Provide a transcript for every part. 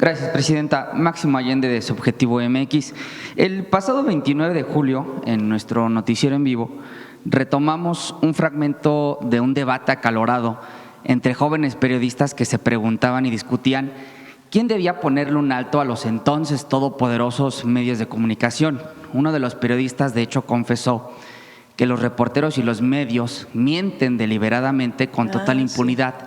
Gracias, Presidenta. Máximo Allende, de Subjetivo MX. El pasado 29 de julio, en nuestro noticiero en vivo, retomamos un fragmento de un debate acalorado entre jóvenes periodistas que se preguntaban y discutían quién debía ponerle un alto a los entonces todopoderosos medios de comunicación. Uno de los periodistas, de hecho, confesó que los reporteros y los medios mienten deliberadamente con total impunidad. Sí.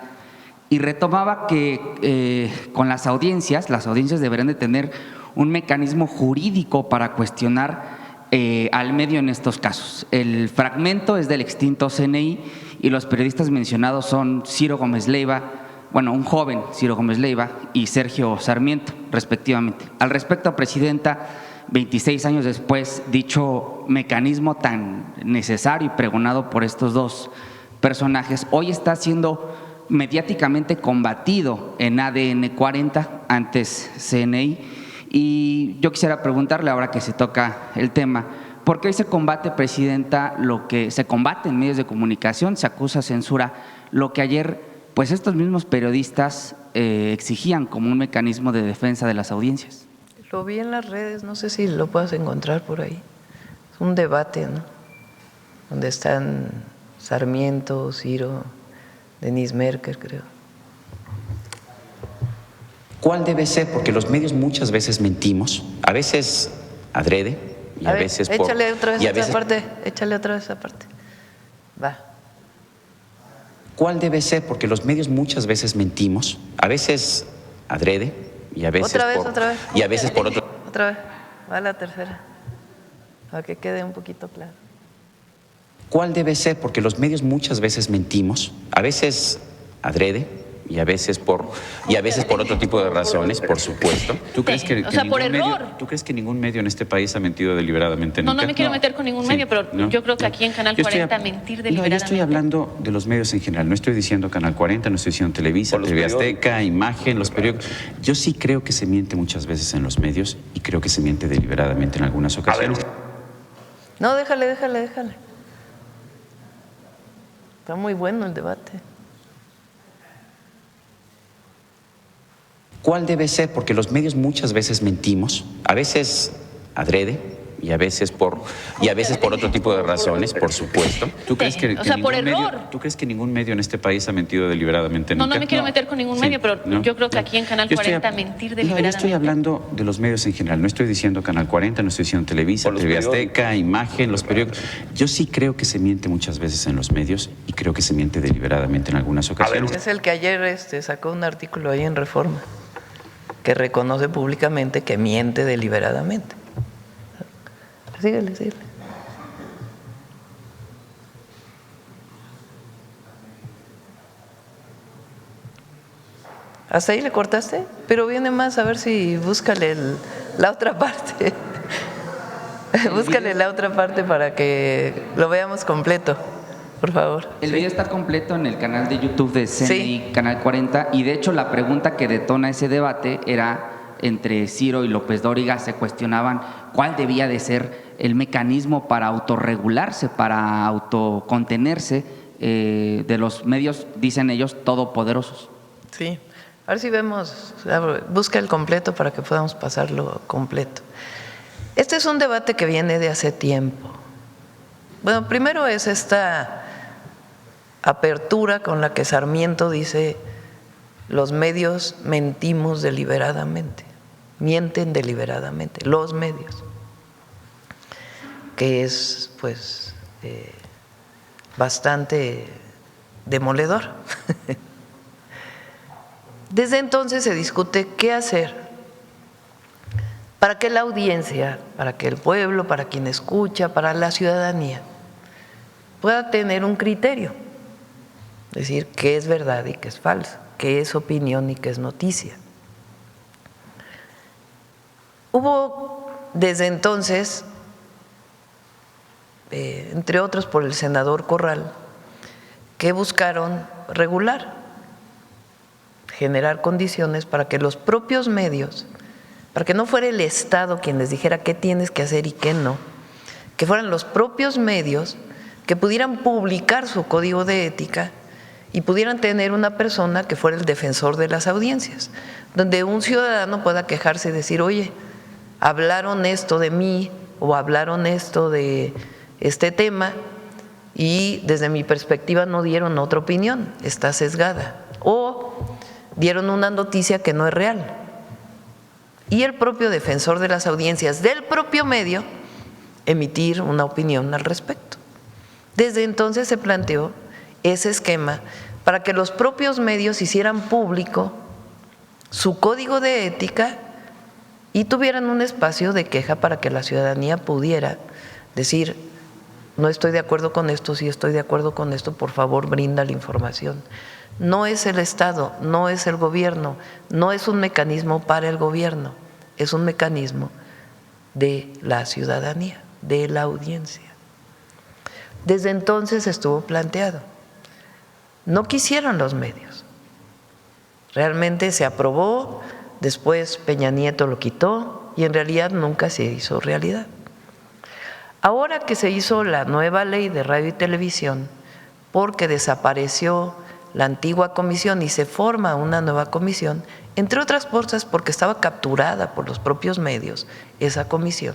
Y retomaba que con las audiencias deberían de tener un mecanismo jurídico para cuestionar al medio en estos casos. El fragmento es del extinto CNI y los periodistas mencionados son Ciro Gómez Leiva, un joven Ciro Gómez Leiva y Sergio Sarmiento, respectivamente. Al respecto, Presidenta, 26 años después, dicho mecanismo tan necesario y pregonado por estos dos personajes, hoy está siendo mediáticamente combatido en ADN 40, antes CNI, y yo quisiera preguntarle, ahora que se toca el tema, ¿por qué hoy se combate, Presidenta, lo que se combate en medios de comunicación, se acusa censura, lo que ayer pues estos mismos periodistas exigían como un mecanismo de defensa de las audiencias? Lo vi en las redes, no sé si lo puedas encontrar por ahí. Es un debate, ¿no? Donde están Sarmiento, Ciro, Denise Merker, creo. ¿Cuál debe ser? Porque los medios muchas veces mentimos, a veces adrede y a veces por… Échale otra vez esa parte, échale otra vez esa parte. Va. ¿Cuál debe ser? Porque los medios muchas veces mentimos, a veces adrede y a veces otra vez. Y a veces por otro… Otra vez, va la tercera, para que quede un poquito claro. ¿Cuál debe ser? Porque los medios muchas veces mentimos, a veces adrede y a veces por otro tipo de razones, por supuesto. ¿Tú crees que, por error? ¿Tú crees que ningún medio en este país ha mentido deliberadamente nunca? No me quiero meter con ningún medio, pero yo creo que aquí en Canal 40 mentir deliberadamente… yo estoy hablando de los medios en general, no estoy diciendo Canal 40, no estoy diciendo Televisa, TV Azteca, Imagen, los periódicos. Yo sí creo que se miente muchas veces en los medios y creo que se miente deliberadamente en algunas ocasiones. No, déjale. Está muy bueno el debate. ¿Cuál debe ser? Porque los medios muchas veces mentimos, a veces adrede y a veces por otro tipo de razones, por supuesto. ¿Tú crees que, por error? ¿Tú crees que ningún medio en este país ha mentido deliberadamente nunca? No me quiero meter con ningún medio, pero yo creo que aquí en Canal 40 mentir deliberadamente… yo estoy hablando de los medios en general, no estoy diciendo Canal 40, no estoy diciendo Televisa, TV Azteca, Imagen, los periódicos. Yo sí creo que se miente muchas veces en los medios y creo que se miente deliberadamente en algunas ocasiones. Es el que ayer sacó un artículo ahí en Reforma, que reconoce públicamente que miente deliberadamente. Síguele. ¿Hasta ahí le cortaste? Pero viene más, a ver si búscale la otra parte. Búscale la otra parte para que lo veamos completo, por favor. El video está completo en el canal de YouTube de CNI, sí. Canal 40, y de hecho la pregunta que detona ese debate era entre Ciro y López Dóriga, se cuestionaban cuál debía de ser el mecanismo para autorregularse, para autocontenerse de los medios, dicen ellos, todopoderosos. Sí, a ver si vemos, busca el completo para que podamos pasarlo completo. Este es un debate que viene de hace tiempo. Bueno, primero es esta apertura con la que Sarmiento dice: los medios mentimos deliberadamente, mienten deliberadamente, los medios, que es pues bastante demoledor. Desde entonces se discute qué hacer para que la audiencia, para que el pueblo, para quien escucha, para la ciudadanía pueda tener un criterio, es decir, qué es verdad y qué es falso, qué es opinión y qué es noticia. Hubo desde entonces, entre otros por el senador Corral, que buscaron regular, generar condiciones para que los propios medios, para que no fuera el Estado quien les dijera qué tienes que hacer y qué no, que fueran los propios medios que pudieran publicar su código de ética y pudieran tener una persona que fuera el defensor de las audiencias, donde un ciudadano pueda quejarse y decir, oye, hablaron esto de mí o hablaron esto de este tema y desde mi perspectiva no dieron otra opinión, está sesgada, o dieron una noticia que no es real. Y el propio defensor de las audiencias del propio medio emitir una opinión al respecto. Desde entonces se planteó ese esquema para que los propios medios hicieran público su código de ética y tuvieran un espacio de queja para que la ciudadanía pudiera decir, no estoy de acuerdo con esto, sí estoy de acuerdo con esto, por favor brinda la información. No es el Estado, no es el gobierno, no es un mecanismo para el gobierno, es un mecanismo de la ciudadanía, de la audiencia. Desde entonces estuvo planteado. No quisieron los medios. Realmente se aprobó, después Peña Nieto lo quitó y en realidad nunca se hizo realidad. Ahora que se hizo la nueva ley de radio y televisión, porque desapareció la antigua comisión y se forma una nueva comisión, entre otras cosas porque estaba capturada por los propios medios esa comisión.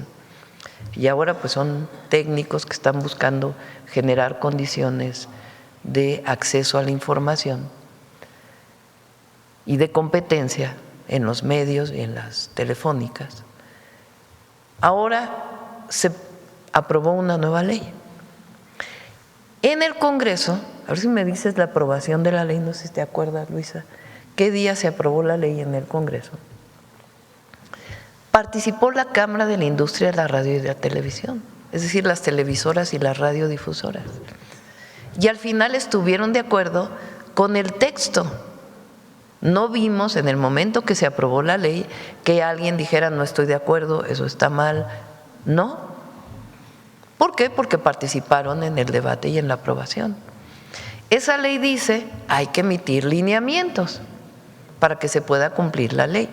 Y ahora pues son técnicos que están buscando generar condiciones de acceso a la información y de competencia en los medios y en las telefónicas. Ahora se aprobó una nueva ley. En el Congreso, a ver si me dices la aprobación de la ley, no sé si te acuerdas, Luisa, ¿qué día se aprobó la ley en el Congreso? Participó la Cámara de la Industria de la Radio y de la Televisión, es decir, las televisoras y las radiodifusoras. Y al final estuvieron de acuerdo con el texto. No vimos en el momento que se aprobó la ley que alguien dijera no estoy de acuerdo, eso está mal. No. ¿Por qué? Porque participaron en el debate y en la aprobación. Esa ley dice hay que emitir lineamientos para que se pueda cumplir la ley.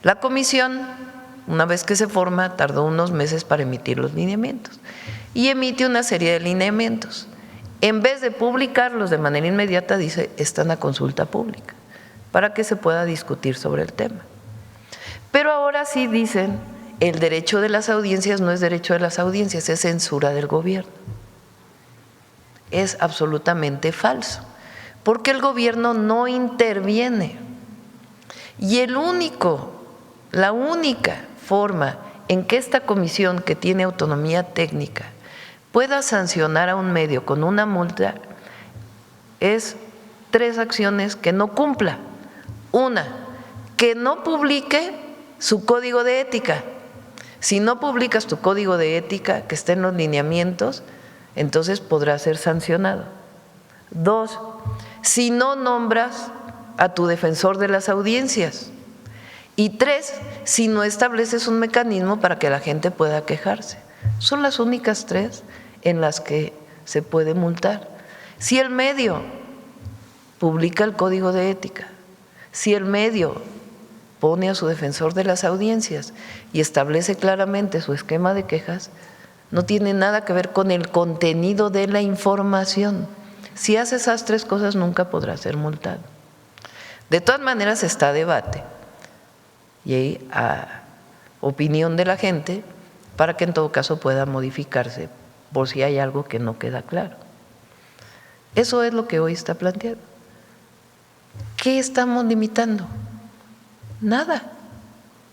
La comisión, una vez que se forma, tardó unos meses para emitir los lineamientos y emite una serie de lineamientos. En vez de publicarlos de manera inmediata, dice, están a consulta pública para que se pueda discutir sobre el tema. Pero ahora sí dicen, el derecho de las audiencias no es derecho de las audiencias, es censura del gobierno. Es absolutamente falso, porque el gobierno no interviene. Y la única forma en que esta comisión, que tiene autonomía técnica, pueda sancionar a un medio con una multa es 3 acciones que no cumpla. Una, que no publique su código de ética. Si no publicas tu código de ética que está en los lineamientos, entonces podrás ser sancionado. 2, si no nombras a tu defensor de las audiencias. Y 3, si no estableces un mecanismo para que la gente pueda quejarse. Son las únicas 3 en las que se puede multar. Si el medio publica el código de ética, si el medio pone a su defensor de las audiencias y establece claramente su esquema de quejas, no tiene nada que ver con el contenido de la información. Si hace esas 3 cosas nunca podrá ser multado. De todas maneras está a debate y a opinión de la gente para que en todo caso pueda modificarse por si hay algo que no queda claro. Eso es lo que hoy está planteado. ¿Qué estamos limitando? Nada.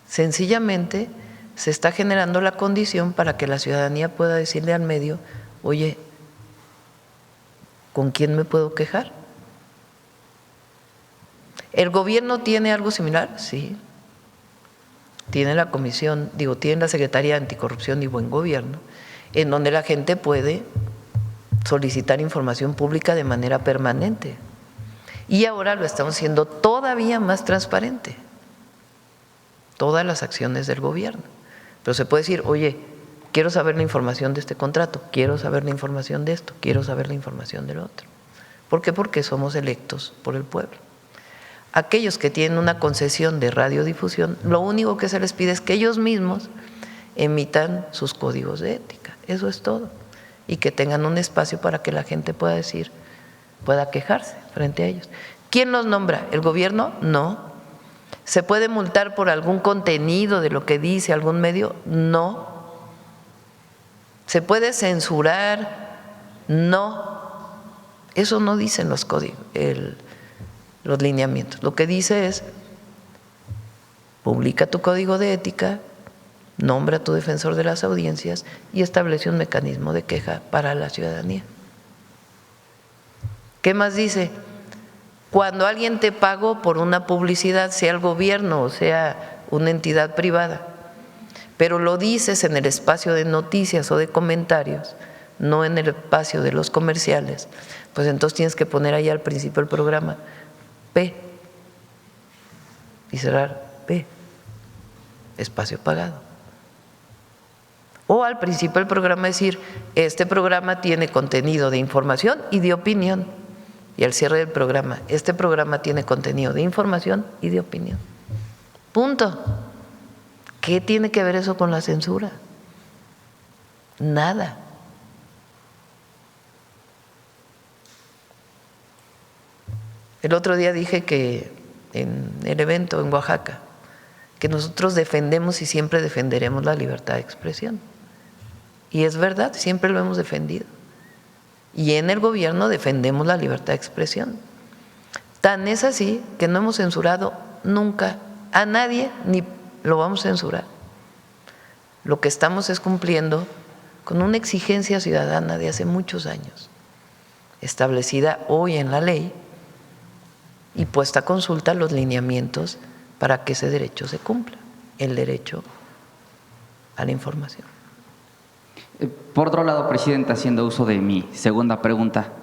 Sencillamente se está generando la condición para que la ciudadanía pueda decirle al medio, oye, ¿con quién me puedo quejar? ¿El gobierno tiene algo similar? Sí. Tiene la comisión, tiene la Secretaría de Anticorrupción y Buen Gobierno, en donde la gente puede solicitar información pública de manera permanente. Y ahora lo estamos haciendo todavía más transparente, todas las acciones del gobierno. Pero se puede decir, oye, quiero saber la información de este contrato, quiero saber la información de esto, quiero saber la información del otro. ¿Por qué? Porque somos electos por el pueblo. Aquellos que tienen una concesión de radiodifusión, lo único que se les pide es que ellos mismos emitan sus códigos de ética, eso es todo, y que tengan un espacio para que la gente pueda decir, pueda quejarse frente a ellos. ¿Quién los nombra? ¿El gobierno? No. ¿Se puede multar por algún contenido de lo que dice algún medio? No. ¿Se puede censurar? No. Eso no dicen los códigos, los lineamientos. Lo que dice es: publica tu código de ética, nombra a tu defensor de las audiencias y establece un mecanismo de queja para la ciudadanía. ¿Qué más dice? Cuando alguien te pagó por una publicidad, sea el gobierno o sea una entidad privada, pero lo dices en el espacio de noticias o de comentarios, no en el espacio de los comerciales, pues entonces tienes que poner ahí al principio del programa P y cerrar P, espacio pagado. O al principio del programa decir: este programa tiene contenido de información y de opinión. Y al cierre del programa: este programa tiene contenido de información y de opinión. Punto. ¿Qué tiene que ver eso con la censura? Nada. El otro día dije que en el evento en Oaxaca, que nosotros defendemos y siempre defenderemos la libertad de expresión. Y es verdad, siempre lo hemos defendido. Y en el gobierno defendemos la libertad de expresión. Tan es así que no hemos censurado nunca a nadie, ni lo vamos a censurar. Lo que estamos es cumpliendo con una exigencia ciudadana de hace muchos años, establecida hoy en la ley y puesta a consulta los lineamientos para que ese derecho se cumpla, el derecho a la información. Por otro lado, Presidenta, haciendo uso de mi segunda pregunta,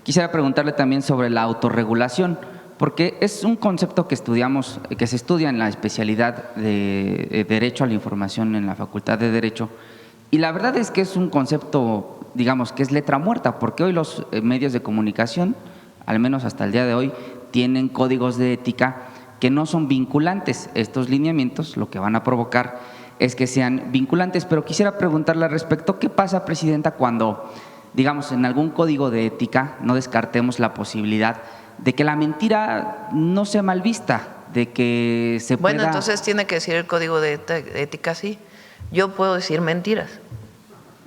quisiera preguntarle también sobre la autorregulación, porque es un concepto que estudiamos, que se estudia en la especialidad de Derecho a la Información en la Facultad de Derecho, y la verdad es que es un concepto, digamos, que es letra muerta, porque hoy los medios de comunicación, al menos hasta el día de hoy, tienen códigos de ética que no son vinculantes. Estos lineamientos lo que van a provocar es que sean vinculantes, pero quisiera preguntarle al respecto: ¿qué pasa, Presidenta, cuando, digamos, en algún código de ética no descartemos la posibilidad de que la mentira no sea mal vista, de que se pueda… Bueno, entonces tiene que decir el código de ética así. Yo puedo decir mentiras.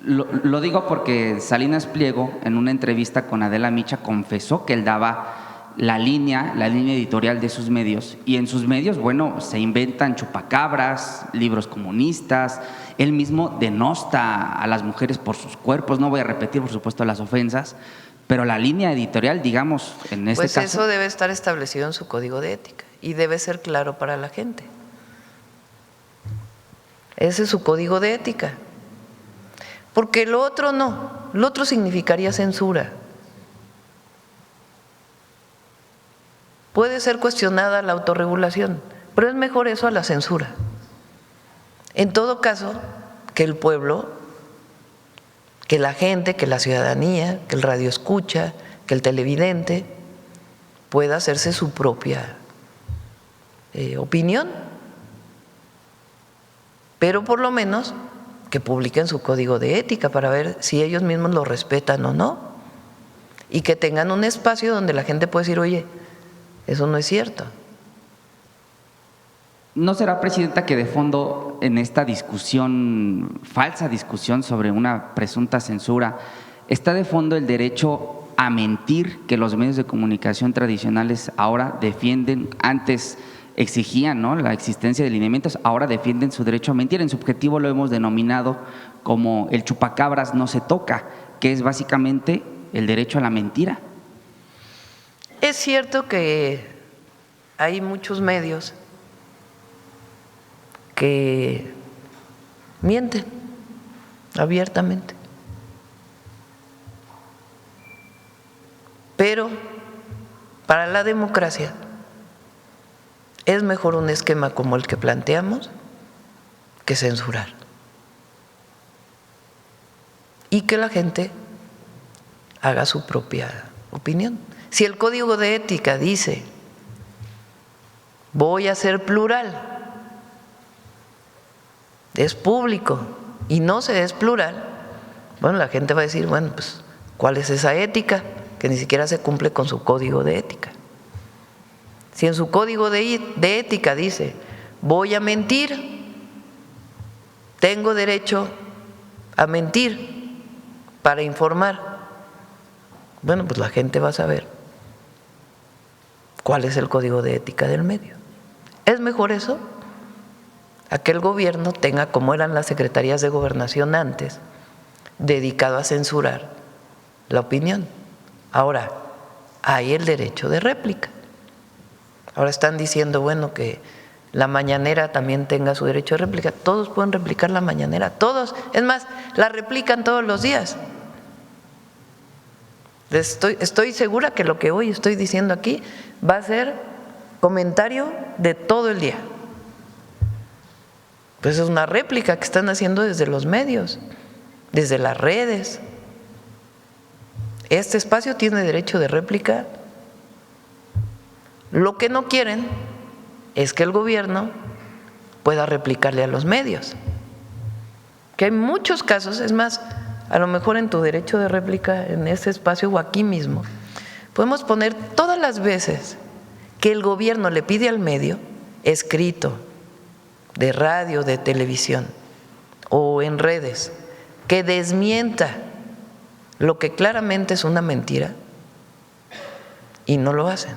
Lo digo porque Salinas Pliego, en una entrevista con Adela Micha, confesó que él daba la línea editorial de sus medios, y en sus medios, bueno, se inventan chupacabras, libros comunistas, él mismo denosta a las mujeres por sus cuerpos. No voy a repetir, por supuesto, las ofensas, pero la línea editorial, digamos, en este caso… Pues eso debe estar establecido en su código de ética y debe ser claro para la gente. Ese es su código de ética. Porque lo otro no, lo otro significaría censura. Puede ser cuestionada la autorregulación, pero es mejor eso a la censura. En todo caso, que el pueblo, que la gente, que la ciudadanía, que el radioescucha, que el televidente pueda hacerse su propia opinión, pero por lo menos que publiquen su código de ética para ver si ellos mismos lo respetan o no, y que tengan un espacio donde la gente puede decir: oye, eso no es cierto. ¿No será, Presidenta, que de fondo en esta discusión, falsa discusión sobre una presunta censura, está de fondo el derecho a mentir que los medios de comunicación tradicionales ahora defienden? Antes exigían, ¿no?, la existencia de lineamientos, ahora defienden su derecho a mentir. En su objetivo lo hemos denominado como el chupacabras no se toca, que es básicamente el derecho a la mentira. Es cierto que hay muchos medios que mienten abiertamente, pero para la democracia es mejor un esquema como el que planteamos que censurar, y que la gente haga su propia opinión. Si el código de ética dice: voy a ser plural, es público, y no se es plural, bueno, la gente va a decir: bueno, pues, ¿cuál es esa ética? que ni siquiera se cumple con su código de ética. Si en su código de ética dice, voy a mentir, tengo derecho a mentir para informar, bueno, pues la gente va a saber cuál es el código de ética del medio. ¿Es mejor eso? A que el gobierno tenga, como eran las secretarías de gobernación antes, dedicado a censurar la opinión. Ahora, hay el derecho de réplica. Ahora están diciendo, bueno, que la mañanera también tenga su derecho de réplica. Todos pueden replicar la mañanera, todos. Es más, la replican todos los días. Estoy segura que lo que hoy estoy diciendo aquí va a ser comentario de todo el día. Pues es una réplica que están haciendo desde los medios, desde las redes. Este espacio tiene derecho de réplica. Lo que no quieren es que el gobierno pueda replicarle a los medios. Que hay muchos casos, es más, a lo mejor en tu derecho de réplica, en este espacio o aquí mismo, podemos poner todas las veces que el gobierno le pide al medio, escrito, de radio, de televisión o en redes, que desmienta lo que claramente es una mentira, y no lo hacen.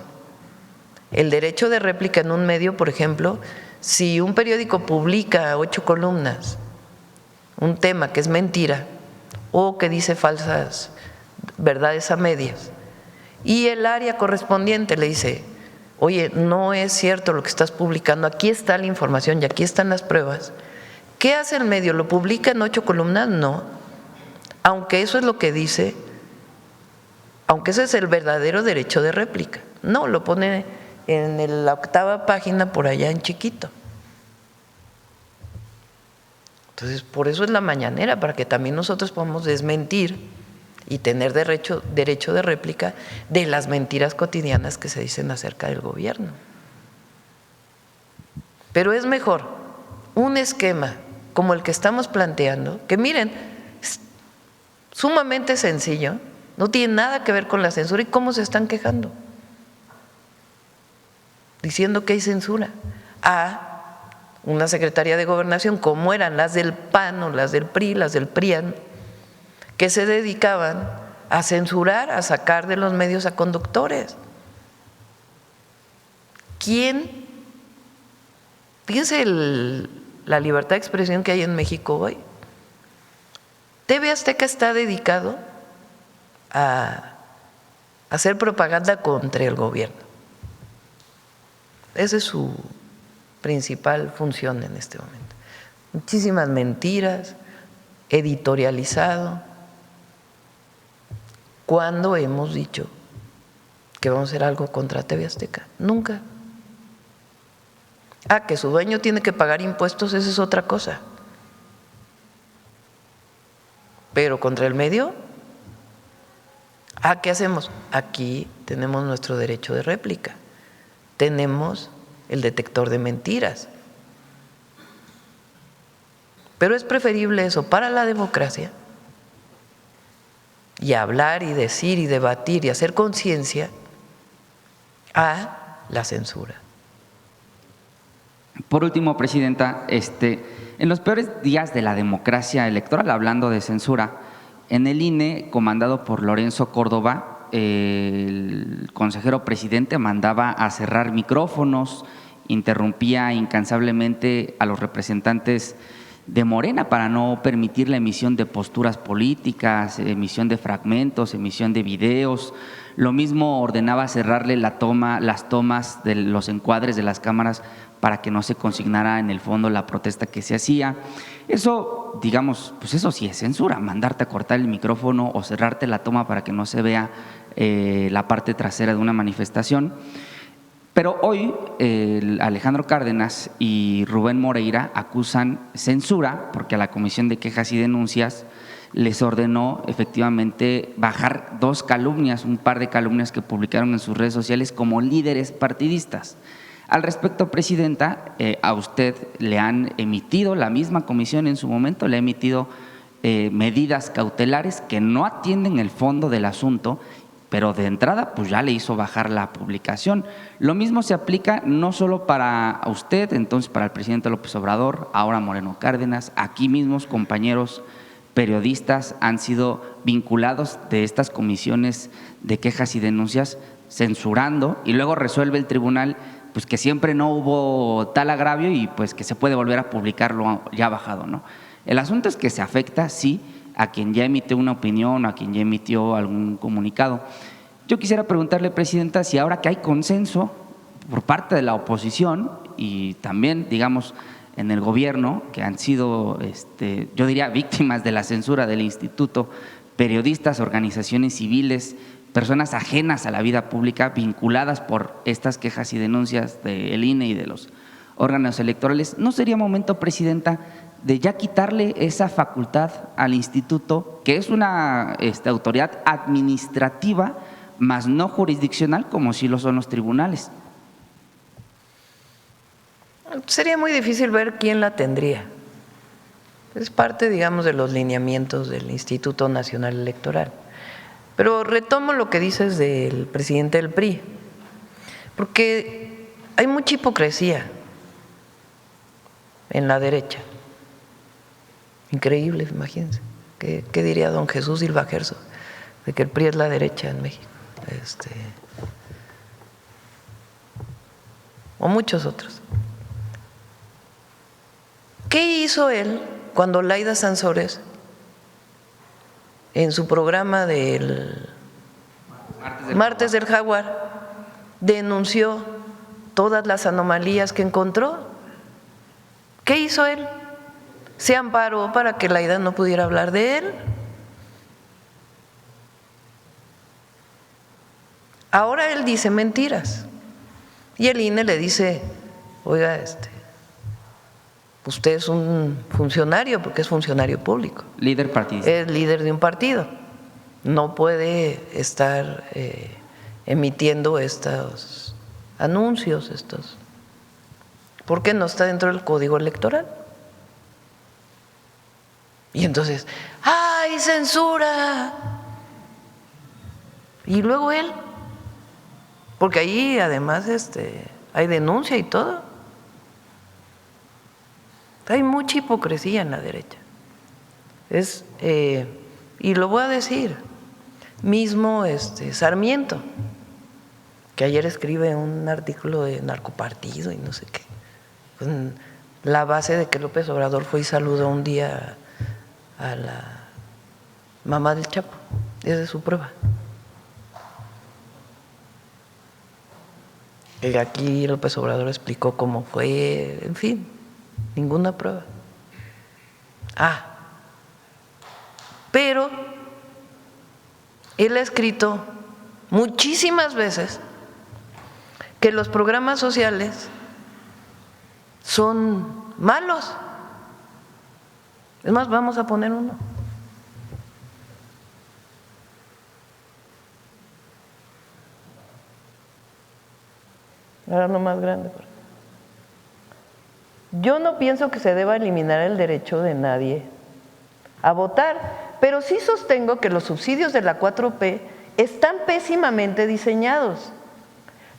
El derecho de réplica en un medio, por ejemplo, si un periódico publica 8 columnas, un tema que es mentira o que dice falsas verdades a medias, y el área correspondiente le dice, oye, no es cierto lo que estás publicando, aquí está la información y aquí están las pruebas. ¿Qué hace el medio? ¿Lo publica en 8 columnas? No. Aunque eso es lo que dice, aunque ese es el verdadero derecho de réplica. No, lo pone en la 8ª página por allá en chiquito. Entonces, por eso es la mañanera, para que también nosotros podamos desmentir y tener derecho de réplica de las mentiras cotidianas que se dicen acerca del gobierno. Pero es mejor un esquema como el que estamos planteando, que miren, es sumamente sencillo, no tiene nada que ver con la censura. ¿Y cómo se están quejando? Diciendo que hay censura a una secretaría de gobernación, como eran las del PAN o las del PRI, las del PRIAN, que se dedicaban a censurar, a sacar de los medios a conductores. ¿Quién? Fíjense la libertad de expresión que hay en México hoy. TV Azteca está dedicado a hacer propaganda contra el gobierno. Esa es su principal función en este momento. Muchísimas mentiras, editorializado. ¿Cuándo hemos dicho que vamos a hacer algo contra TV Azteca? Nunca. Que su dueño tiene que pagar impuestos, esa es otra cosa. Pero contra el medio, ¿qué hacemos? Aquí tenemos nuestro derecho de réplica. Tenemos el detector de mentiras. Pero es preferible eso para la democracia, y hablar y decir y debatir y hacer conciencia, a la censura. Por último, Presidenta, en los peores días de la democracia electoral, hablando de censura, en el INE, comandado por Lorenzo Córdoba, el consejero presidente mandaba a cerrar micrófonos, interrumpía incansablemente a los representantes de Morena para no permitir la emisión de posturas políticas, emisión de fragmentos, emisión de videos. Lo mismo ordenaba cerrarle las tomas de los encuadres de las cámaras para que no se consignara en el fondo la protesta que se hacía. Eso, digamos, pues eso sí es censura, mandarte a cortar el micrófono o cerrarte la toma para que no se vea la parte trasera de una manifestación. Pero hoy Alejandro Cárdenas y Rubén Moreira acusan censura porque a la Comisión de Quejas y Denuncias les ordenó efectivamente bajar un par de calumnias que publicaron en sus redes sociales como líderes partidistas. Al respecto, Presidenta, a usted le han emitido, la misma comisión en su momento le ha emitido medidas cautelares que no atienden el fondo del asunto, pero de entrada pues ya le hizo bajar la publicación. Lo mismo se aplica no solo para usted, entonces para el presidente López Obrador, ahora Moreno Cárdenas, aquí mismos compañeros periodistas han sido vinculados de estas comisiones de quejas y denuncias censurando, y luego resuelve el tribunal pues que siempre no hubo tal agravio y pues que se puede volver a publicarlo ya bajado, ¿no? El asunto es que se afecta, sí, a quien ya emitió una opinión, a quien ya emitió algún comunicado. Yo quisiera preguntarle, presidenta, si ahora que hay consenso por parte de la oposición y también, digamos, en el gobierno, que han sido, yo diría, víctimas de la censura del instituto, periodistas, organizaciones civiles, personas ajenas a la vida pública, vinculadas por estas quejas y denuncias del INE y de los órganos electorales, ¿no sería momento, presidenta, de ya quitarle esa facultad al instituto, que es una autoridad administrativa, más no jurisdiccional, como sí lo son los tribunales? Sería muy difícil ver quién la tendría. Es parte, digamos, de los lineamientos del Instituto Nacional Electoral. Pero retomo lo que dices del presidente del PRI, porque hay mucha hipocresía en la derecha. Increíble, imagínense. ¿Qué diría don Jesús Silva Gerso de que el PRI es la derecha en México? O muchos otros. ¿Qué hizo él cuando Laida Sansores, en su programa del Martes del Jaguar, denunció todas las anomalías que encontró? ¿Qué hizo él? Se amparó para que Laida no pudiera hablar de él. Ahora él dice mentiras y el INE le dice, oiga, usted es un funcionario, porque es funcionario público. Líder partidista. Es líder de un partido. No puede estar emitiendo estos anuncios, porque no está dentro del Código Electoral. Y entonces, ¡ay, censura! Y luego él, porque ahí además hay denuncia y todo. Hay mucha hipocresía en la derecha. Y lo voy a decir, mismo Sarmiento, que ayer escribe un artículo de narcopartido y no sé qué, con la base de que López Obrador fue y saludó un día a la mamá del Chapo. Esa es su prueba. Y aquí López Obrador explicó cómo fue, en fin. Ninguna prueba. Pero él ha escrito muchísimas veces que los programas sociales son malos. Es más, vamos a poner uno. Ahora no más grande. Yo no pienso que se deba eliminar el derecho de nadie a votar, pero sí sostengo que los subsidios de la 4P están pésimamente diseñados.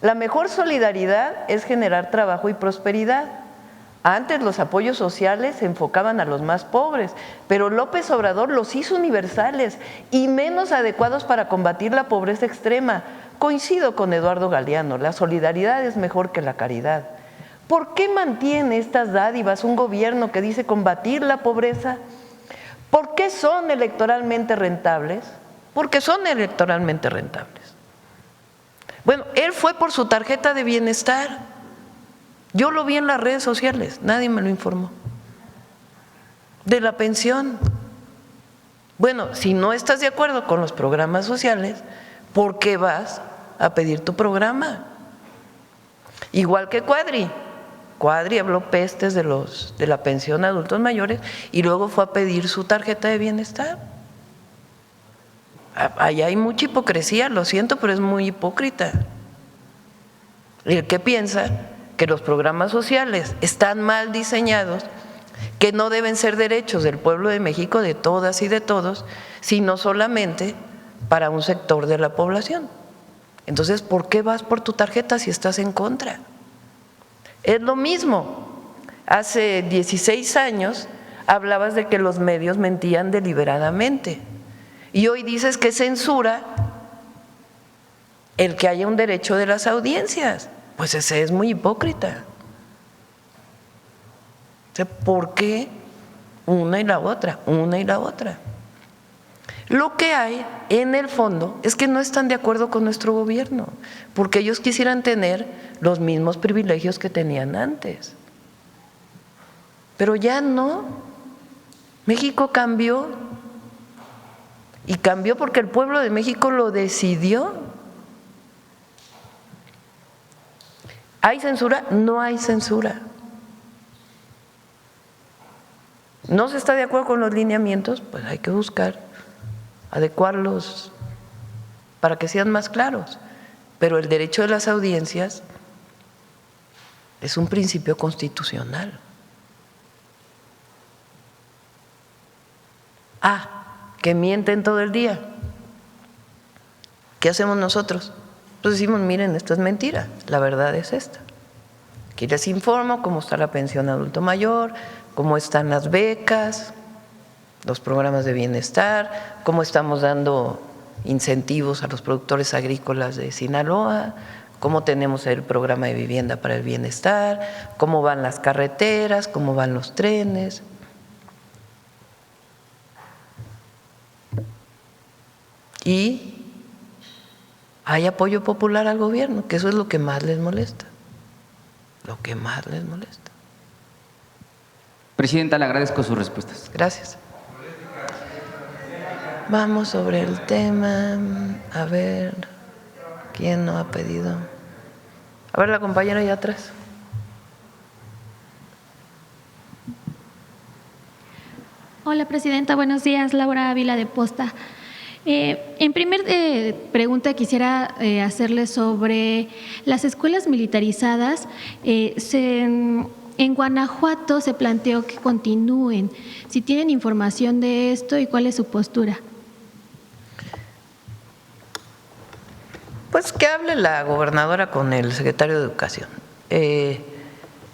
La mejor solidaridad es generar trabajo y prosperidad. Antes los apoyos sociales se enfocaban a los más pobres, pero López Obrador los hizo universales y menos adecuados para combatir la pobreza extrema. Coincido con Eduardo Galeano, la solidaridad es mejor que la caridad. ¿Por qué mantiene estas dádivas un gobierno que dice combatir la pobreza? ¿Por qué son electoralmente rentables? Porque son electoralmente rentables. Bueno, él fue por su tarjeta de bienestar. Yo lo vi en las redes sociales, nadie me lo informó. De la pensión. Bueno, si no estás de acuerdo con los programas sociales, ¿por qué vas a pedir tu programa? Igual que Cuadri. Cuadri habló pestes de la pensión a adultos mayores y luego fue a pedir su tarjeta de bienestar. Allá hay mucha hipocresía, lo siento, pero es muy hipócrita. El que piensa que los programas sociales están mal diseñados, que no deben ser derechos del pueblo de México, de todas y de todos, sino solamente para un sector de la población. Entonces, ¿por qué vas por tu tarjeta si estás en contra? Es lo mismo. Hace 16 años hablabas de que los medios mentían deliberadamente y hoy dices que censura el que haya un derecho de las audiencias. Pues ese es muy hipócrita. ¿Por qué una y la otra, una y la otra? Lo que hay en el fondo es que no están de acuerdo con nuestro gobierno, porque ellos quisieran tener los mismos privilegios que tenían antes. Pero ya no. México cambió, y cambió porque el pueblo de México lo decidió. ¿Hay censura? No hay censura. ¿No se está de acuerdo con los lineamientos? Pues hay que buscar adecuarlos para que sean más claros. Pero el derecho de las audiencias es un principio constitucional. Que mienten todo el día. ¿Qué hacemos nosotros? Pues decimos, miren, esto es mentira, la verdad es esta. Aquí les informo cómo está la pensión adulto mayor, cómo están las becas, los programas de bienestar, cómo estamos dando incentivos a los productores agrícolas de Sinaloa, cómo tenemos el programa de vivienda para el bienestar, cómo van las carreteras, cómo van los trenes. Y hay apoyo popular al gobierno, que eso es lo que más les molesta. Lo que más les molesta. Presidenta, le agradezco sus respuestas. Gracias. Vamos sobre el tema. A ver, ¿quién no ha pedido? A ver, la compañera allá atrás. Hola, presidenta. Buenos días. Laura Ávila de Posta. En primer pregunta quisiera hacerle sobre las escuelas militarizadas. En Guanajuato se planteó que continúen. Si tienen información de esto y cuál es su postura. Pues que hable la gobernadora con el secretario de Educación.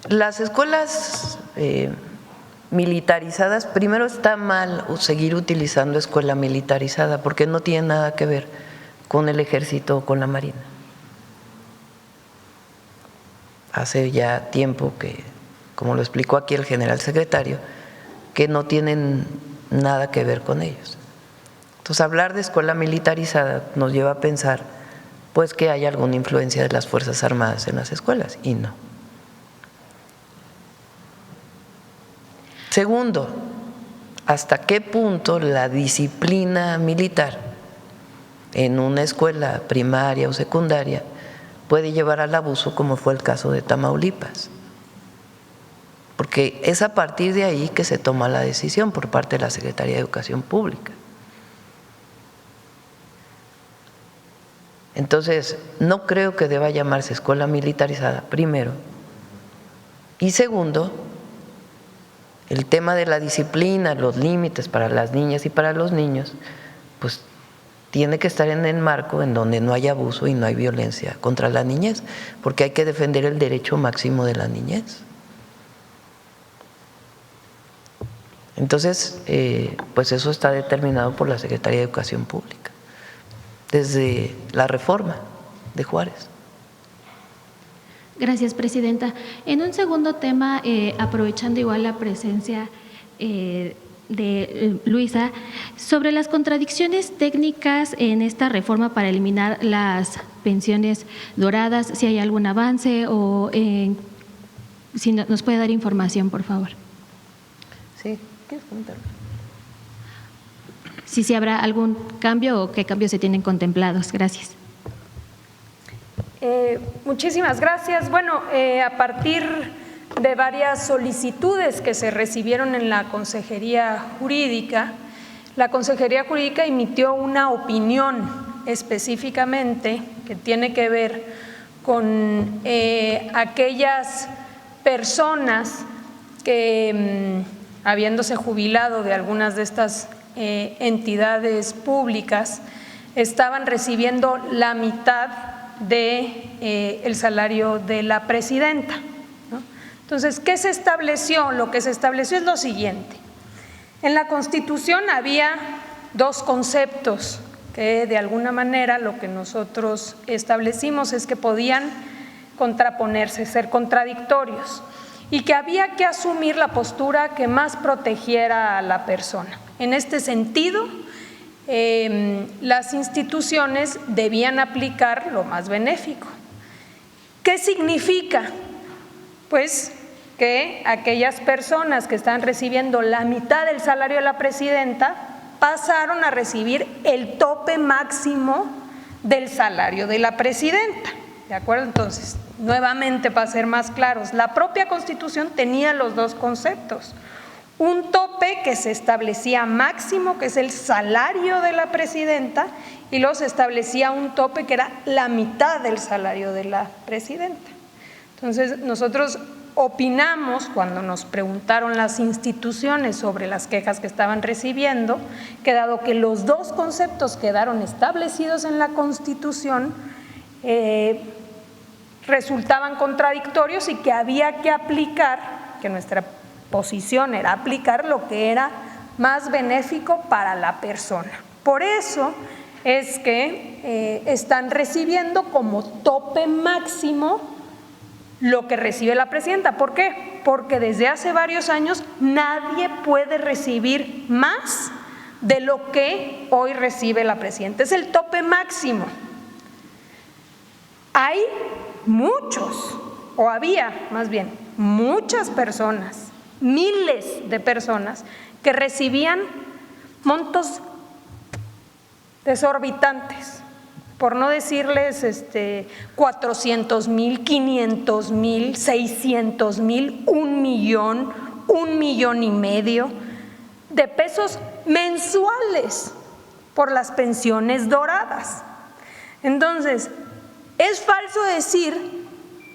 Las escuelas militarizadas, primero está mal seguir utilizando escuela militarizada porque no tiene nada que ver con el ejército o con la marina. Hace ya tiempo que, como lo explicó aquí el general secretario, que no tienen nada que ver con ellos. Entonces, hablar de escuela militarizada nos lleva a pensar pues que hay alguna influencia de las Fuerzas Armadas en las escuelas, y no. Segundo, ¿hasta qué punto la disciplina militar en una escuela primaria o secundaria puede llevar al abuso, como fue el caso de Tamaulipas? Porque es a partir de ahí que se toma la decisión por parte de la Secretaría de Educación Pública. Entonces, no creo que deba llamarse escuela militarizada, primero. Y segundo, el tema de la disciplina, los límites para las niñas y para los niños, pues tiene que estar en el marco en donde no hay abuso y no hay violencia contra la niñez, porque hay que defender el derecho máximo de la niñez. Entonces, pues eso está determinado por la Secretaría de Educación Pública, desde la reforma de Juárez. Gracias, presidenta. En un segundo tema, aprovechando igual la presencia de Luisa, sobre las contradicciones técnicas en esta reforma para eliminar las pensiones doradas, si hay algún avance o si nos puede dar información, por favor. Sí, ¿quieres comentar? Si habrá algún cambio o qué cambios se tienen contemplados. Gracias. Muchísimas gracias. Bueno, a partir de varias solicitudes que se recibieron en la Consejería Jurídica, la Consejería Jurídica emitió una opinión específicamente que tiene que ver con aquellas personas que, habiéndose jubilado de algunas de estas entidades públicas, estaban recibiendo la mitad de el salario de la presidenta, ¿no? Entonces, ¿qué se estableció? Lo que se estableció es lo siguiente. En la Constitución había dos conceptos que de alguna manera lo que nosotros establecimos es que podían contraponerse, ser contradictorios, y que había que asumir la postura que más protegiera a la persona. En este sentido, las instituciones debían aplicar lo más benéfico. ¿Qué significa? Pues que aquellas personas que están recibiendo la mitad del salario de la presidenta pasaron a recibir el tope máximo del salario de la presidenta, ¿de acuerdo? Entonces, nuevamente, para ser más claros, la propia Constitución tenía los dos conceptos: un tope que se establecía máximo, que es el salario de la presidenta, y luego se establecía un tope que era la mitad del salario de la presidenta. Entonces, nosotros opinamos, cuando nos preguntaron las instituciones sobre las quejas que estaban recibiendo, que dado que los dos conceptos quedaron establecidos en la Constitución, resultaban contradictorios y que había que aplicar, que nuestra posición era aplicar lo que era más benéfico para la persona. Por eso es que están recibiendo como tope máximo lo que recibe la presidenta. ¿Por qué? Porque desde hace varios años nadie puede recibir más de lo que hoy recibe la presidenta. Es el tope máximo. Hay muchos, o había más bien, muchas personas, miles de personas que recibían montos desorbitantes, por no decirles 400,000, 500,000, 600,000, 1,000,000, 1,500,000 de pesos mensuales por las pensiones doradas. Entonces, es falso decir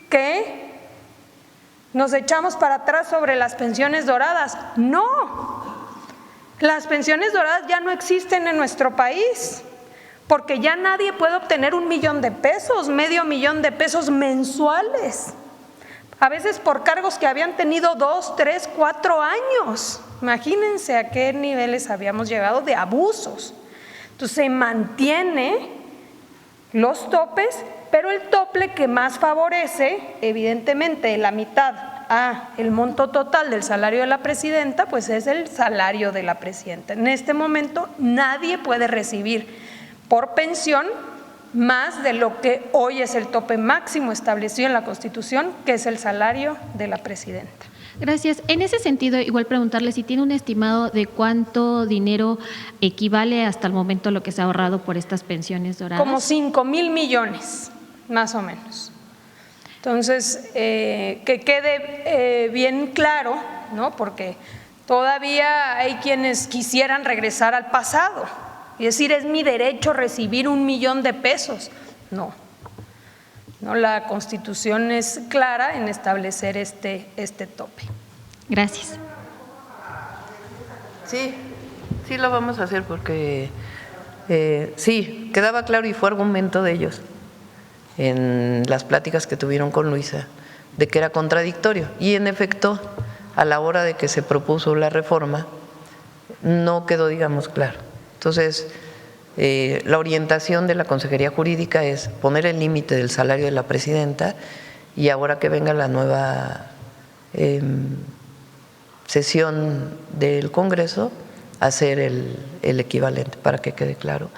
que nos echamos para atrás sobre las pensiones doradas. No, las pensiones doradas ya no existen en nuestro país, porque ya nadie puede obtener 1,000,000 de pesos, 500,000 de pesos mensuales, a veces por cargos que habían tenido 2, 3, 4 años. Imagínense a qué niveles habíamos llegado de abusos. Entonces se mantiene los topes, pero el tope que más favorece, evidentemente la mitad a el monto total del salario de la presidenta, pues es el salario de la presidenta. En este momento nadie puede recibir por pensión más de lo que hoy es el tope máximo establecido en la Constitución, que es el salario de la presidenta. Gracias. En ese sentido, igual preguntarle si tiene un estimado de cuánto dinero equivale hasta el momento lo que se ha ahorrado por estas pensiones doradas. Como 5,000 millones, más o menos. Entonces, que quede bien claro, ¿no? Porque todavía hay quienes quisieran regresar al pasado y decir, es mi derecho recibir 1,000,000 de pesos. No, la Constitución es clara en establecer este tope. Gracias. Sí lo vamos a hacer porque sí, quedaba claro y fue argumento de ellos en las pláticas que tuvieron con Luisa, de que era contradictorio. Y en efecto, a la hora de que se propuso la reforma, no quedó, digamos, claro. Entonces, la orientación de la Consejería Jurídica es poner el límite del salario de la presidenta y ahora que venga la nueva sesión del Congreso, hacer el equivalente para que quede claro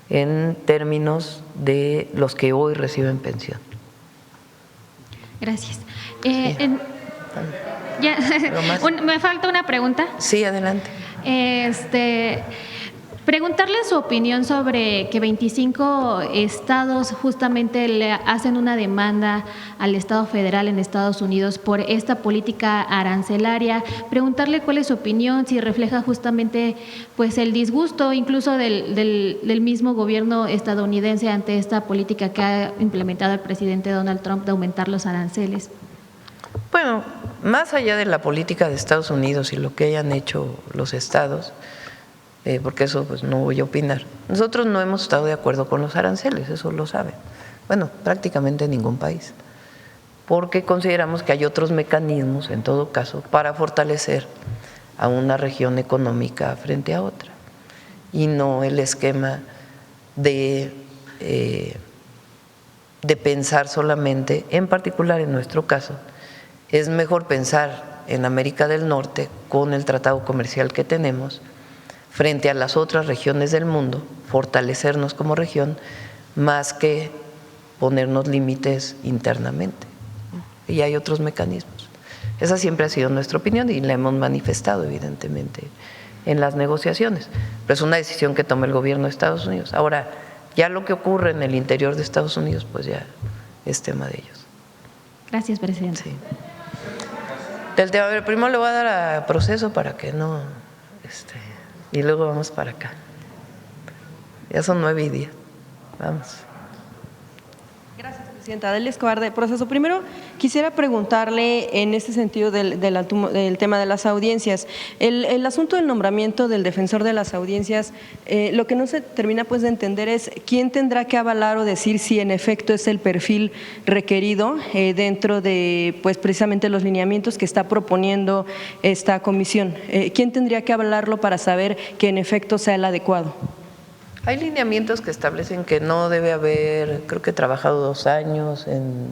en términos de los que hoy reciben pensión. Gracias. ¿Me falta una pregunta? Sí, adelante. Preguntarle su opinión sobre que 25 estados justamente le hacen una demanda al Estado federal en Estados Unidos por esta política arancelaria. Preguntarle cuál es su opinión, si refleja justamente pues el disgusto incluso del mismo gobierno estadounidense ante esta política que ha implementado el presidente Donald Trump de aumentar los aranceles. Bueno, más allá de la política de Estados Unidos y lo que hayan hecho los estados, porque eso pues no voy a opinar. Nosotros no hemos estado de acuerdo con los aranceles, eso lo saben. Bueno, prácticamente ningún país, porque consideramos que hay otros mecanismos, en todo caso, para fortalecer a una región económica frente a otra, y no el esquema de pensar solamente, en particular en nuestro caso, es mejor pensar en América del Norte con el tratado comercial que tenemos frente a las otras regiones del mundo, fortalecernos como región más que ponernos límites internamente. Y hay otros mecanismos. Esa siempre ha sido nuestra opinión y la hemos manifestado evidentemente en las negociaciones, pero es una decisión que toma el gobierno de Estados Unidos. Ahora, ya lo que ocurre en el interior de Estados Unidos, pues ya es tema de ellos. Gracias, presidente. Sí. Del tema, a ver, primero le voy a dar a proceso para que no, y luego vamos para acá. Ya son 9:10. Vamos. Gracias, presidenta. Adelia Escobar, de Proceso. Primero, quisiera preguntarle en este sentido del tema de las audiencias. El asunto del nombramiento del defensor de las audiencias, lo que no se termina pues de entender es quién tendrá que avalar o decir si en efecto es el perfil requerido dentro de pues precisamente los lineamientos que está proponiendo esta comisión. ¿Quién tendría que avalarlo para saber que en efecto sea el adecuado? Hay lineamientos que establecen que no debe haber, creo que he trabajado 2 años en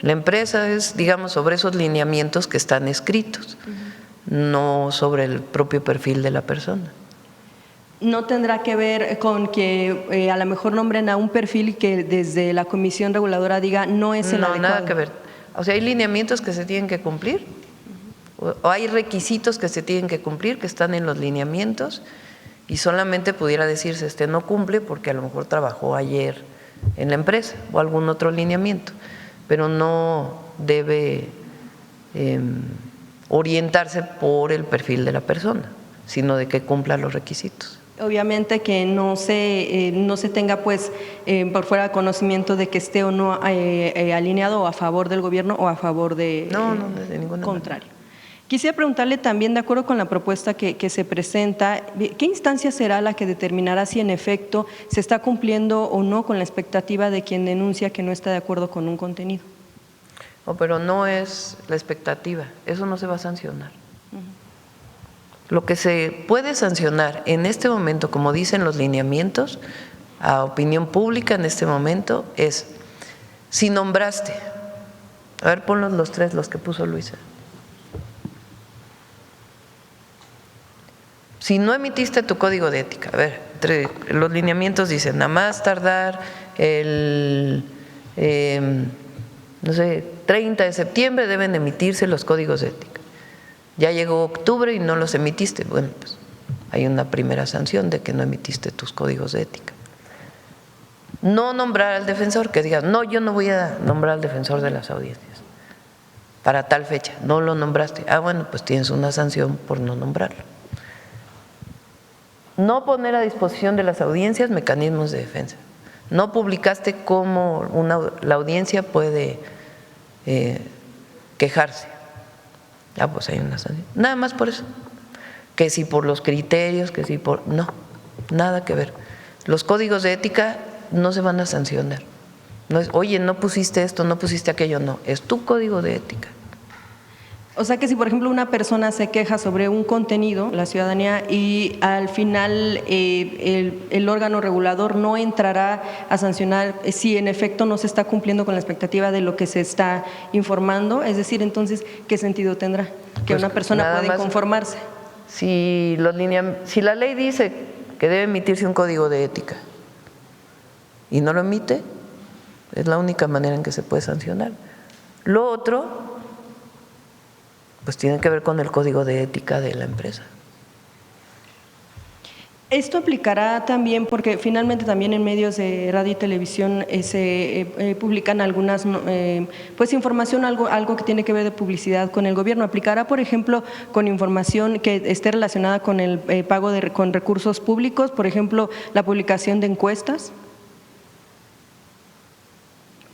la empresa, es digamos sobre esos lineamientos que están escritos, no sobre el propio perfil de la persona. ¿No tendrá que ver con que a lo mejor nombren a un perfil que desde la Comisión Reguladora diga no es el adecuado? No, nada que ver. O sea, hay lineamientos que se tienen que cumplir, o hay requisitos que se tienen que cumplir que están en los lineamientos, y solamente pudiera decirse no cumple porque a lo mejor trabajó ayer en la empresa o algún otro lineamiento, pero no debe orientarse por el perfil de la persona, sino de que cumpla los requisitos. Obviamente que no se tenga pues por fuera conocimiento de que esté o no alineado o a favor del gobierno o a favor de de ninguna contrario. manera. Quisiera preguntarle también, de acuerdo con la propuesta que se presenta, ¿qué instancia será la que determinará si en efecto se está cumpliendo o no con la expectativa de quien denuncia que no está de acuerdo con un contenido? Pero no es la expectativa, eso no se va a sancionar. Lo que se puede sancionar en este momento, como dicen los lineamientos, a opinión pública en este momento, es si nombraste, a ver, ponlos los 3, los que puso Luisa. Si no emitiste tu código de ética, a ver, los lineamientos dicen, nada más tardar el, 30 de septiembre deben emitirse los códigos de ética. Ya llegó octubre y no los emitiste, bueno, pues hay una primera sanción de que no emitiste tus códigos de ética. No nombrar al defensor, que digas, no, yo no voy a nombrar al defensor de las audiencias para tal fecha, no lo nombraste. Bueno, pues tienes una sanción por no nombrarlo. No poner a disposición de las audiencias mecanismos de defensa. No publicaste cómo la audiencia puede quejarse. Pues hay una sanción. Nada más por eso. Que si por los criterios, que si por… No, nada que ver. Los códigos de ética no se van a sancionar. No es, oye, no pusiste esto, no pusiste aquello, no. Es tu código de ética. O sea que si, por ejemplo, una persona se queja sobre un contenido, la ciudadanía, y al final el órgano regulador no entrará a sancionar si en efecto no se está cumpliendo con la expectativa de lo que se está informando, es decir, entonces, ¿qué sentido tendrá? Que pues una persona puede inconformarse. Si la ley dice que debe emitirse un código de ética y no lo emite, es la única manera en que se puede sancionar. Lo otro… pues tiene que ver con el código de ética de la empresa. Esto aplicará también porque finalmente también en medios de radio y televisión se publican algunas pues información, algo que tiene que ver de publicidad con el gobierno. ¿Aplicará, por ejemplo, con información que esté relacionada con el pago con recursos públicos, por ejemplo, la publicación de encuestas?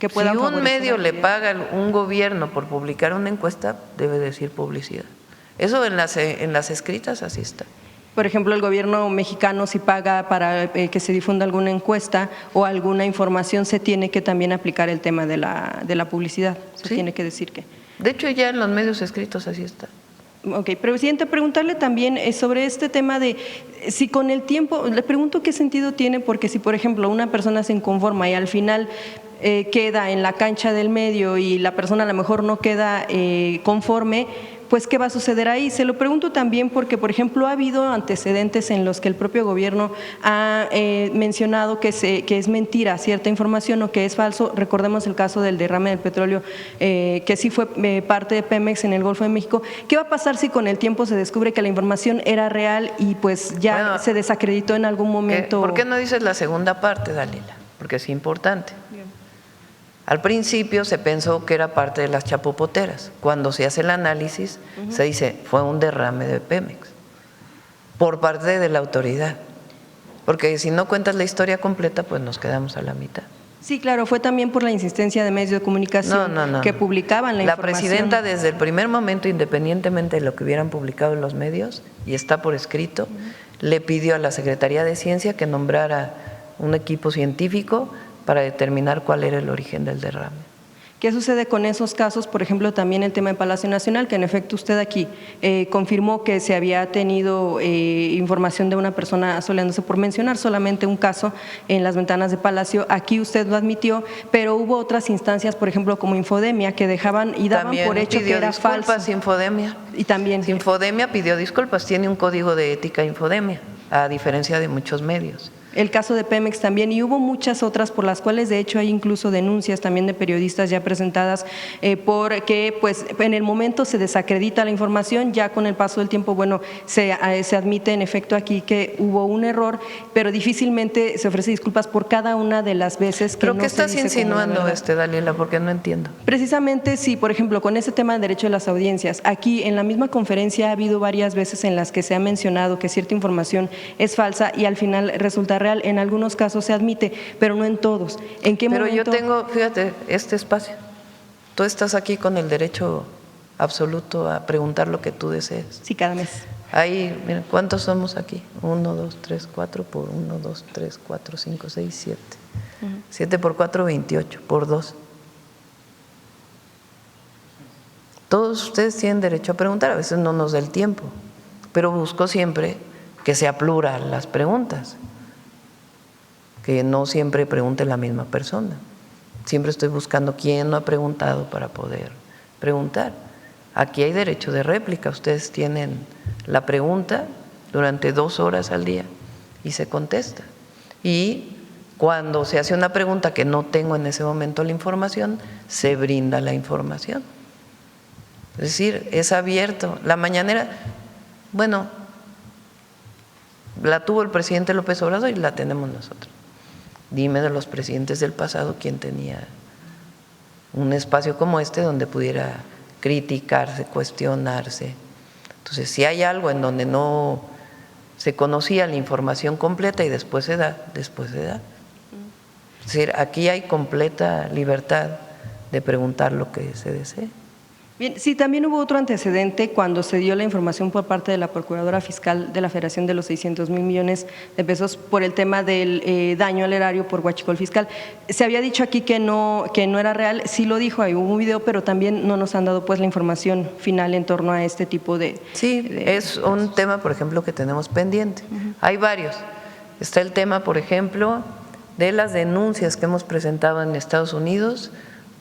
Si un medio le paga a un gobierno por publicar una encuesta, debe decir publicidad. Eso en las escritas así está. Por ejemplo, el gobierno mexicano, si paga para que se difunda alguna encuesta o alguna información, se tiene que también aplicar el tema de la publicidad. Se Sí. tiene que decir que… De hecho, ya en los medios escritos así está. Ok, presidente, preguntarle también sobre este tema de si con el tiempo, le pregunto qué sentido tiene, porque si, por ejemplo, una persona se inconforma y al final queda en la cancha del medio y la persona a lo mejor no queda conforme, pues ¿qué va a suceder ahí? Se lo pregunto también porque, por ejemplo, ha habido antecedentes en los que el propio gobierno ha mencionado que es mentira cierta información o que es falso. Recordemos el caso del derrame del petróleo, que sí fue parte de Pemex en el Golfo de México. ¿Qué va a pasar si con el tiempo se descubre que la información era real y pues ya se desacreditó en algún momento? ¿Por qué no dices la segunda parte, Dalila? Porque es importante. Bien. Al principio se pensó que era parte de las chapopoteras. Cuando se hace el análisis, se dice fue un derrame de Pemex por parte de la autoridad. Porque si no cuentas la historia completa, pues nos quedamos a la mitad. Sí, claro, fue también por la insistencia de medios de comunicación que publicaban la información. La presidenta desde el primer momento, independientemente de lo que hubieran publicado en los medios, y está por escrito, le pidió a la Secretaría de Ciencia que nombrara un equipo científico para determinar cuál era el origen del derrame. ¿Qué sucede con esos casos? Por ejemplo, también el tema de Palacio Nacional, que en efecto usted aquí confirmó que se había tenido información de una persona asoleándose, por mencionar solamente un caso en las ventanas de Palacio. Aquí usted lo admitió, pero hubo otras instancias, por ejemplo, como Infodemia, que dejaban y daban también por hecho que era falso. Disculpas, Infodemia. Y también Infodemia pidió disculpas, tiene un código de ética Infodemia, a diferencia de muchos medios. El caso de Pemex también, y hubo muchas otras por las cuales de hecho hay incluso denuncias también de periodistas ya presentadas porque pues en el momento se desacredita la información, ya con el paso del tiempo, bueno, se admite en efecto aquí que hubo un error, pero difícilmente se ofrece disculpas por cada una de las veces que ¿Pero no qué se estás dice insinuando, Daniela? Porque no entiendo. Precisamente sí, por ejemplo, con ese tema del derecho de las audiencias, aquí en la misma conferencia ha habido varias veces en las que se ha mencionado que cierta información es falsa y al final resulta real. En algunos casos se admite, pero no en todos. ¿En qué momento? Pero yo tengo, fíjate, este espacio. Tú estás aquí con el derecho absoluto a preguntar lo que tú desees. Sí, cada mes. Ahí, miren, ¿cuántos somos aquí? 1, 2, 3, 4 por 1, 2, 3, 4, 5, 6, 7. 7 por 4, 28, por 2. Todos ustedes tienen derecho a preguntar, a veces no nos da el tiempo, pero busco siempre que sea plural las preguntas, que no siempre pregunte la misma persona. Siempre estoy buscando quién no ha preguntado para poder preguntar. Aquí hay derecho de réplica, ustedes tienen la pregunta durante 2 horas al día y se contesta. Y cuando se hace una pregunta que no tengo en ese momento la información, se brinda la información. Es decir, es abierto. La mañanera, bueno, la tuvo el presidente López Obrador y la tenemos nosotros. Dime de los presidentes del pasado quién tenía un espacio como este donde pudiera criticarse, cuestionarse. Entonces, si hay algo en donde no se conocía la información completa y después se da, después se da. Es decir, aquí hay completa libertad de preguntar lo que se desee. Bien, sí, también hubo otro antecedente cuando se dio la información por parte de la Procuradora Fiscal de la Federación de los 600,000 millones de pesos por el tema del daño al erario por huachicol fiscal. Se había dicho aquí que no era real, sí lo dijo, ahí hubo un video, pero también no nos han dado pues la información final en torno a este tipo de… Sí, es un tema, por ejemplo, que tenemos pendiente. Hay varios. Está el tema, por ejemplo, de las denuncias que hemos presentado en Estados Unidos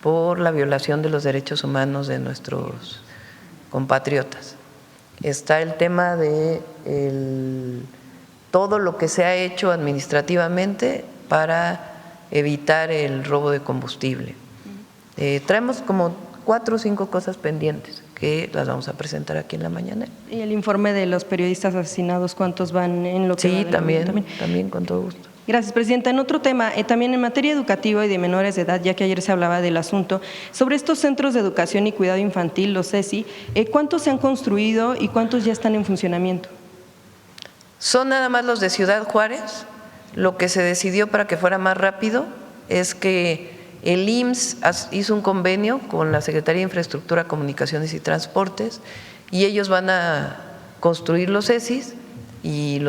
por la violación de los derechos humanos de nuestros compatriotas. Está el tema de todo lo que se ha hecho administrativamente para evitar el robo de combustible. Traemos como 4 o 5 cosas pendientes que las vamos a presentar aquí en la mañana. ¿Y el informe de los periodistas asesinados, cuántos van en lo que sí, va también, con todo gusto. Gracias, Presidenta. En otro tema, también en materia educativa y de menores de edad, ya que ayer se hablaba del asunto, sobre estos centros de educación y cuidado infantil, los CESI, ¿cuántos se han construido y cuántos ya están en funcionamiento? Son nada más los de Ciudad Juárez. Lo que se decidió para que fuera más rápido es que el IMSS hizo un convenio con la Secretaría de Infraestructura, Comunicaciones y Transportes y ellos van a construir los CESIs y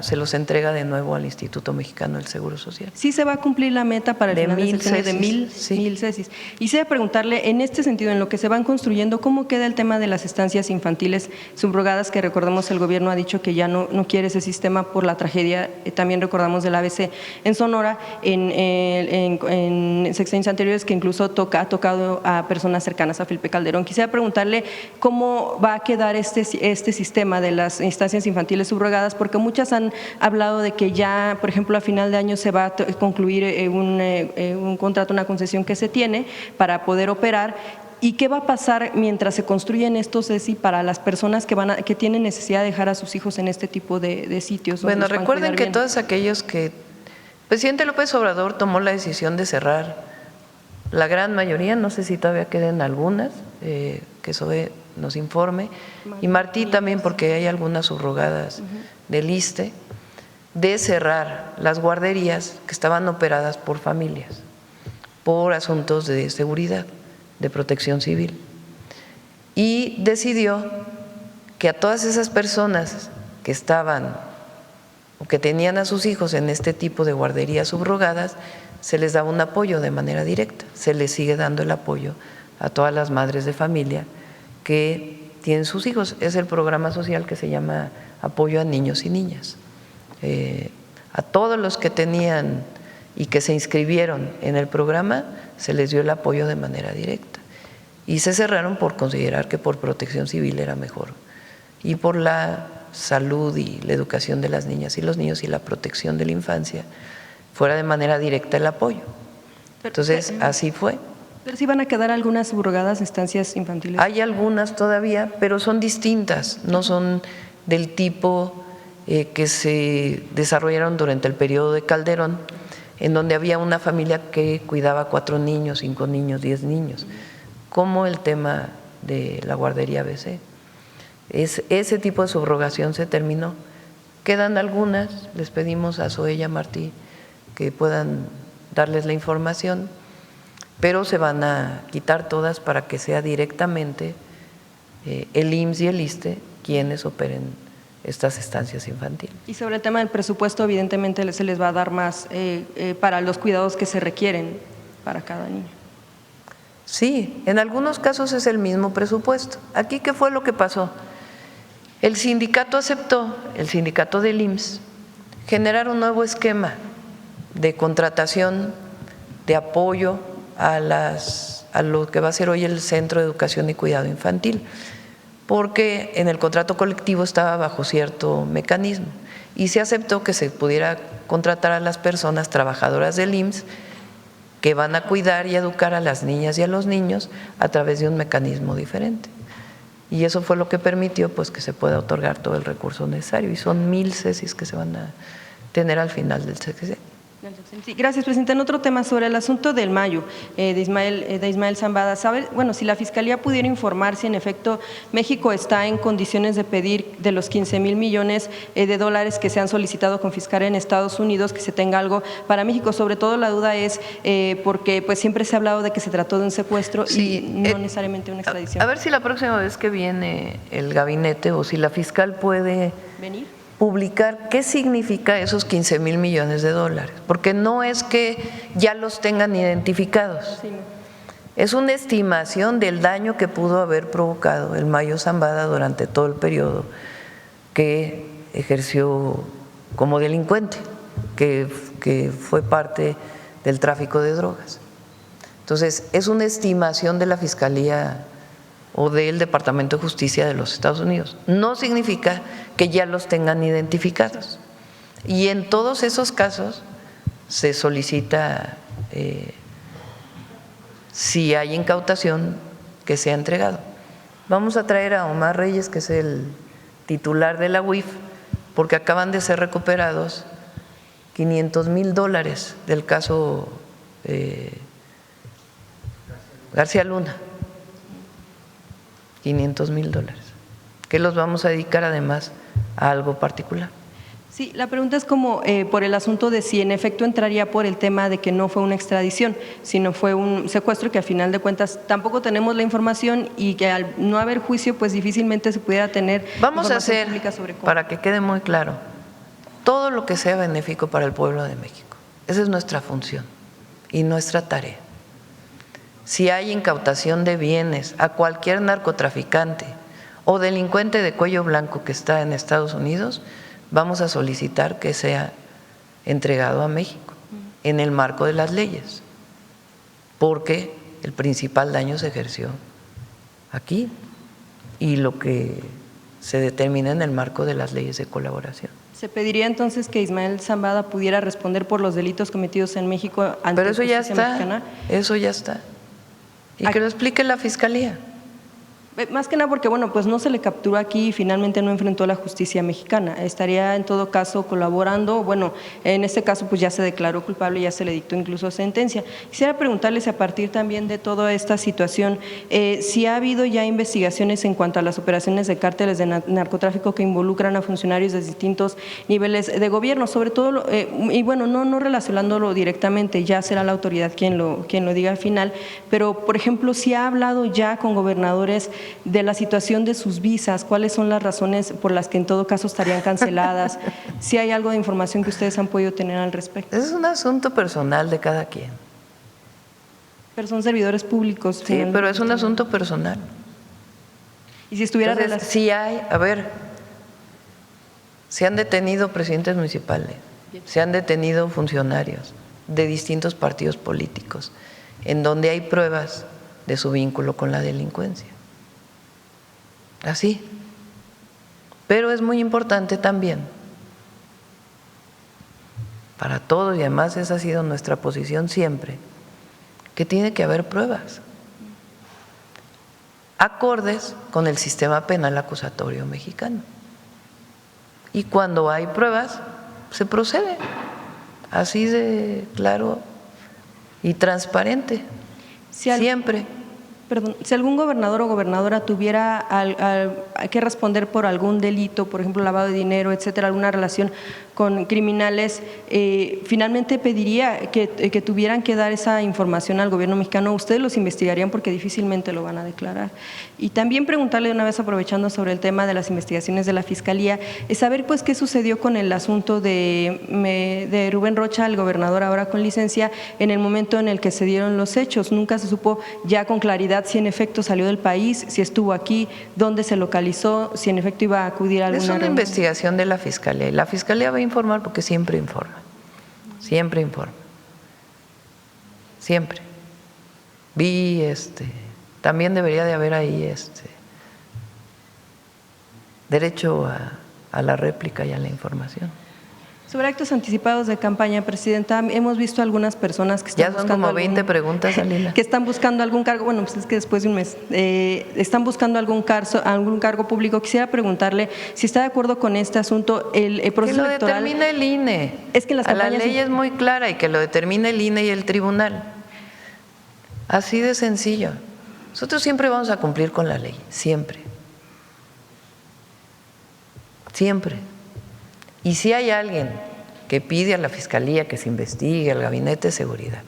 se los entrega de nuevo al Instituto Mexicano del Seguro Social. Sí se va a cumplir la meta para el De final del 1000 sexenio de cesis, 1000 cesis. Y quisiera preguntarle, en este sentido, en lo que se van construyendo, ¿cómo queda el tema de las estancias infantiles subrogadas? Que recordemos el gobierno ha dicho que ya no quiere ese sistema por la tragedia, también recordamos del ABC en Sonora, en sexenios anteriores, que incluso ha tocado a personas cercanas a Felipe Calderón. Quisiera preguntarle cómo va a quedar este sistema de las instancias infantiles subrogadas, porque muchas han hablado de que ya, por ejemplo, a final de año se va a concluir un contrato, una concesión que se tiene para poder operar. ¿Y qué va a pasar mientras se construyen estos CESI para las personas que tienen necesidad de dejar a sus hijos en este tipo de sitios? Bueno, recuerden que todos aquellos que el presidente López Obrador tomó la decisión de cerrar, la gran mayoría, no sé si todavía queden algunas, que SOE nos informe, y Martí también, porque hay algunas subrogadas del ISSSTE, de cerrar las guarderías que estaban operadas por familias, por asuntos de seguridad, de protección civil. Y decidió que a todas esas personas que estaban o que tenían a sus hijos en este tipo de guarderías subrogadas, se les daba un apoyo de manera directa. Se les sigue dando el apoyo a todas las madres de familia que tienen sus hijos. Es el programa social que se llama Apoyo a Niños y Niñas. A todos los que tenían y que se inscribieron en el programa se les dio el apoyo de manera directa. Y se cerraron por considerar que por protección civil era mejor. Y por la salud y la educación de las niñas y los niños y la protección de la infancia, fuera de manera directa el apoyo. Entonces, así fue. Pero sí van a quedar algunas subrogadas instancias infantiles. Hay algunas todavía, pero son distintas, no son del tipo que se desarrollaron durante el periodo de Calderón, en donde había una familia que cuidaba 4 niños, 5 niños, 10 niños, como el tema de la guardería ABC. Ese tipo de subrogación se terminó. Quedan algunas, les pedimos a SOE y a Martí que puedan darles la información, pero se van a quitar todas para que sea directamente el IMSS y el ISSSTE quienes operen estas estancias infantiles. Y sobre el tema del presupuesto, evidentemente se les va a dar más para los cuidados que se requieren para cada niño. Sí, en algunos casos es el mismo presupuesto. Aquí, ¿qué fue lo que pasó? El sindicato aceptó, el sindicato del IMSS, generar un nuevo esquema de contratación, de apoyo a lo que va a ser hoy el Centro de Educación y Cuidado Infantil, porque en el contrato colectivo estaba bajo cierto mecanismo y se aceptó que se pudiera contratar a las personas trabajadoras del IMSS que van a cuidar y educar a las niñas y a los niños a través de un mecanismo diferente. Y eso fue lo que permitió pues que se pueda otorgar todo el recurso necesario, y son 1000 cesis que se van a tener al final del sexenio. Sí, gracias, presidenta. En otro tema, sobre el asunto del Mayo, de Ismael Zambada, ¿sabe, si la Fiscalía pudiera informar si en efecto México está en condiciones de pedir de los 15,000 millones de dólares que se han solicitado confiscar en Estados Unidos, que se tenga algo para México? Sobre todo la duda es porque pues siempre se ha hablado de que se trató de un secuestro, sí, y no necesariamente una extradición. A ver si la próxima vez que viene el gabinete o si la fiscal puede venir, publicar qué significa esos 15,000 millones de dólares, porque no es que ya los tengan identificados, sí. Es una estimación del daño que pudo haber provocado el Mayo Zambada durante todo el periodo que ejerció como delincuente, que fue parte del tráfico de drogas. Entonces, es una estimación de la Fiscalía o del Departamento de Justicia de los Estados Unidos. No significa que ya los tengan identificados. Y en todos esos casos se solicita, si hay incautación, que sea entregado. Vamos a traer a Omar Reyes, que es el titular de la UIF, porque acaban de ser recuperados $500,000 del caso García Luna. $500,000, que los vamos a dedicar además a algo particular. Sí, la pregunta es como por el asunto de si en efecto entraría por el tema de que no fue una extradición, sino fue un secuestro, que al final de cuentas tampoco tenemos la información y que al no haber juicio pues difícilmente se pudiera tener Vamos a información hacer, pública sobre cómo. para que quede muy claro, todo lo que sea benéfico para el pueblo de México. Esa es nuestra función y nuestra tarea. Si hay incautación de bienes a cualquier narcotraficante o delincuente de cuello blanco que está en Estados Unidos, vamos a solicitar que sea entregado a México en el marco de las leyes, porque el principal daño se ejerció aquí y lo que se determina en el marco de las leyes de colaboración. ¿Se pediría entonces que Ismael Zambada pudiera responder por los delitos cometidos en México ante Pero eso la ya justicia está, mexicana? eso ya está. Y que lo explique la Fiscalía. Más que nada porque, bueno, pues no se le capturó aquí y finalmente no enfrentó a la justicia mexicana. Estaría en todo caso colaborando, bueno, en este caso pues ya se declaró culpable, ya se le dictó incluso sentencia. Quisiera preguntarles a partir también de toda esta situación, si ha habido ya investigaciones en cuanto a las operaciones de cárteles de narcotráfico que involucran a funcionarios de distintos niveles de gobierno, sobre todo, y bueno, no relacionándolo directamente, ya será la autoridad quien lo diga al final, pero por ejemplo, si ha hablado ya con gobernadores de la situación de sus visas, cuáles son las razones por las que en todo caso estarían canceladas, si hay algo de información que ustedes han podido tener al respecto. Es un asunto personal de cada quien. Pero son servidores públicos. Sí, pero es un asunto personal. Y si estuviera Entonces, sí hay, a ver, se han detenido presidentes municipales, se han detenido funcionarios de distintos partidos políticos, en donde hay pruebas de su vínculo con la delincuencia. Así. Pero es muy importante también para todos, y además esa ha sido nuestra posición siempre, que tiene que haber pruebas acordes con el sistema penal acusatorio mexicano. Y cuando hay pruebas, se procede. Así de claro y transparente. Siempre. Perdón, si algún gobernador o gobernadora tuviera que responder por algún delito, por ejemplo, lavado de dinero, etcétera, alguna relación con criminales, finalmente pediría que tuvieran que dar esa información al gobierno mexicano. Ustedes los investigarían porque difícilmente lo van a declarar. Y también preguntarle de una vez, aprovechando sobre el tema de las investigaciones de la Fiscalía, es saber pues qué sucedió con el asunto de Rubén Rocha, el gobernador ahora con licencia, en el momento en el que se dieron los hechos. Nunca se supo ya con claridad si en efecto salió del país, si estuvo aquí, dónde se localizó, si en efecto iba a acudir a alguna reunión. Es una reunión. investigación de la Fiscalía y la Fiscalía va a informar porque siempre informa, siempre informa, siempre. También debería de haber ahí derecho a la réplica y a la información. Sobre actos anticipados de campaña, Presidenta, hemos visto algunas personas que están ya son buscando como 20 preguntas, Dalila. que están buscando algún cargo, bueno, pues es que después de un mes, están buscando algún cargo público. Quisiera preguntarle si está de acuerdo con este asunto, el proceso electoral. Que lo determine el INE. Es que en las campañas la ley es muy clara y que lo determine el INE y el tribunal. Así de sencillo. Nosotros siempre vamos a cumplir con la ley, siempre. Siempre. Y si hay alguien que pide a la Fiscalía que se investigue, al Gabinete de Seguridad,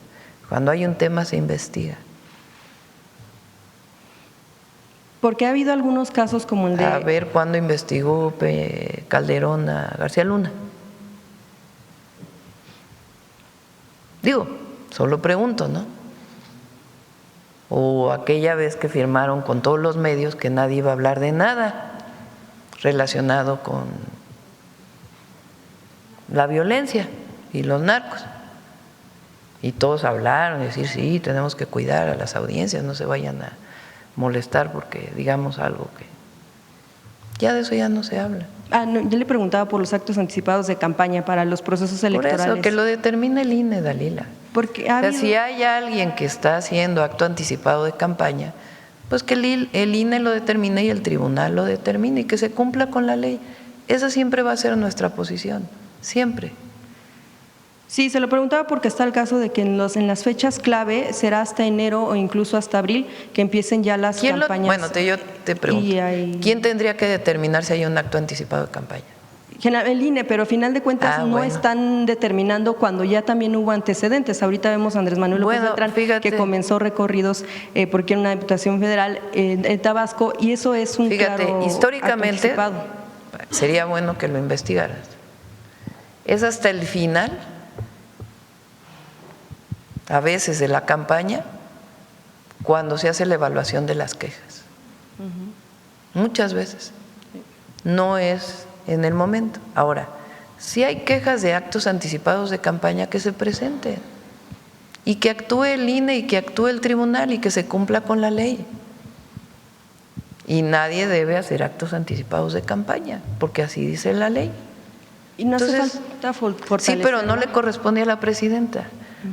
cuando hay un tema se investiga. Porque ha habido algunos casos como el de… A ver cuándo investigó Calderón a García Luna. Digo, solo pregunto, ¿no? O aquella vez que firmaron con todos los medios que nadie iba a hablar de nada relacionado con la violencia y los narcos. Y todos hablaron y decir, sí, tenemos que cuidar a las audiencias, no se vayan a molestar porque digamos algo que… Ya de eso ya no se habla. No, yo le preguntaba por los actos anticipados de campaña para los procesos electorales. Por eso, que lo determine el INE, Dalila. Porque si hay alguien que está haciendo acto anticipado de campaña, pues que el INE lo determine y el tribunal lo determine y que se cumpla con la ley. Esa siempre va a ser nuestra posición, siempre. Sí, se lo preguntaba porque está el caso de que en las fechas clave será hasta enero o incluso hasta abril que empiecen ya las campañas. Bueno, yo te pregunto, ¿quién tendría que determinar si hay un acto anticipado de campaña? El INE, pero a final de cuentas no bueno. están determinando cuando ya también hubo antecedentes. Ahorita vemos a Andrés Manuel López Beltrán, que comenzó recorridos porque era una diputación federal en Tabasco, y eso es un claro históricamente acto sería bueno que lo investigaras. Es hasta el final, a veces de la campaña, cuando se hace la evaluación de las quejas. Muchas veces. No es en el momento. Ahora, si hay quejas de actos anticipados de campaña, que se presenten y que actúe el INE y que actúe el tribunal y que se cumpla con la ley. Y nadie debe hacer actos anticipados de campaña, porque así dice la ley. Y no Entonces, hace falta fortalecer. sí, pero no le corresponde a la presidenta.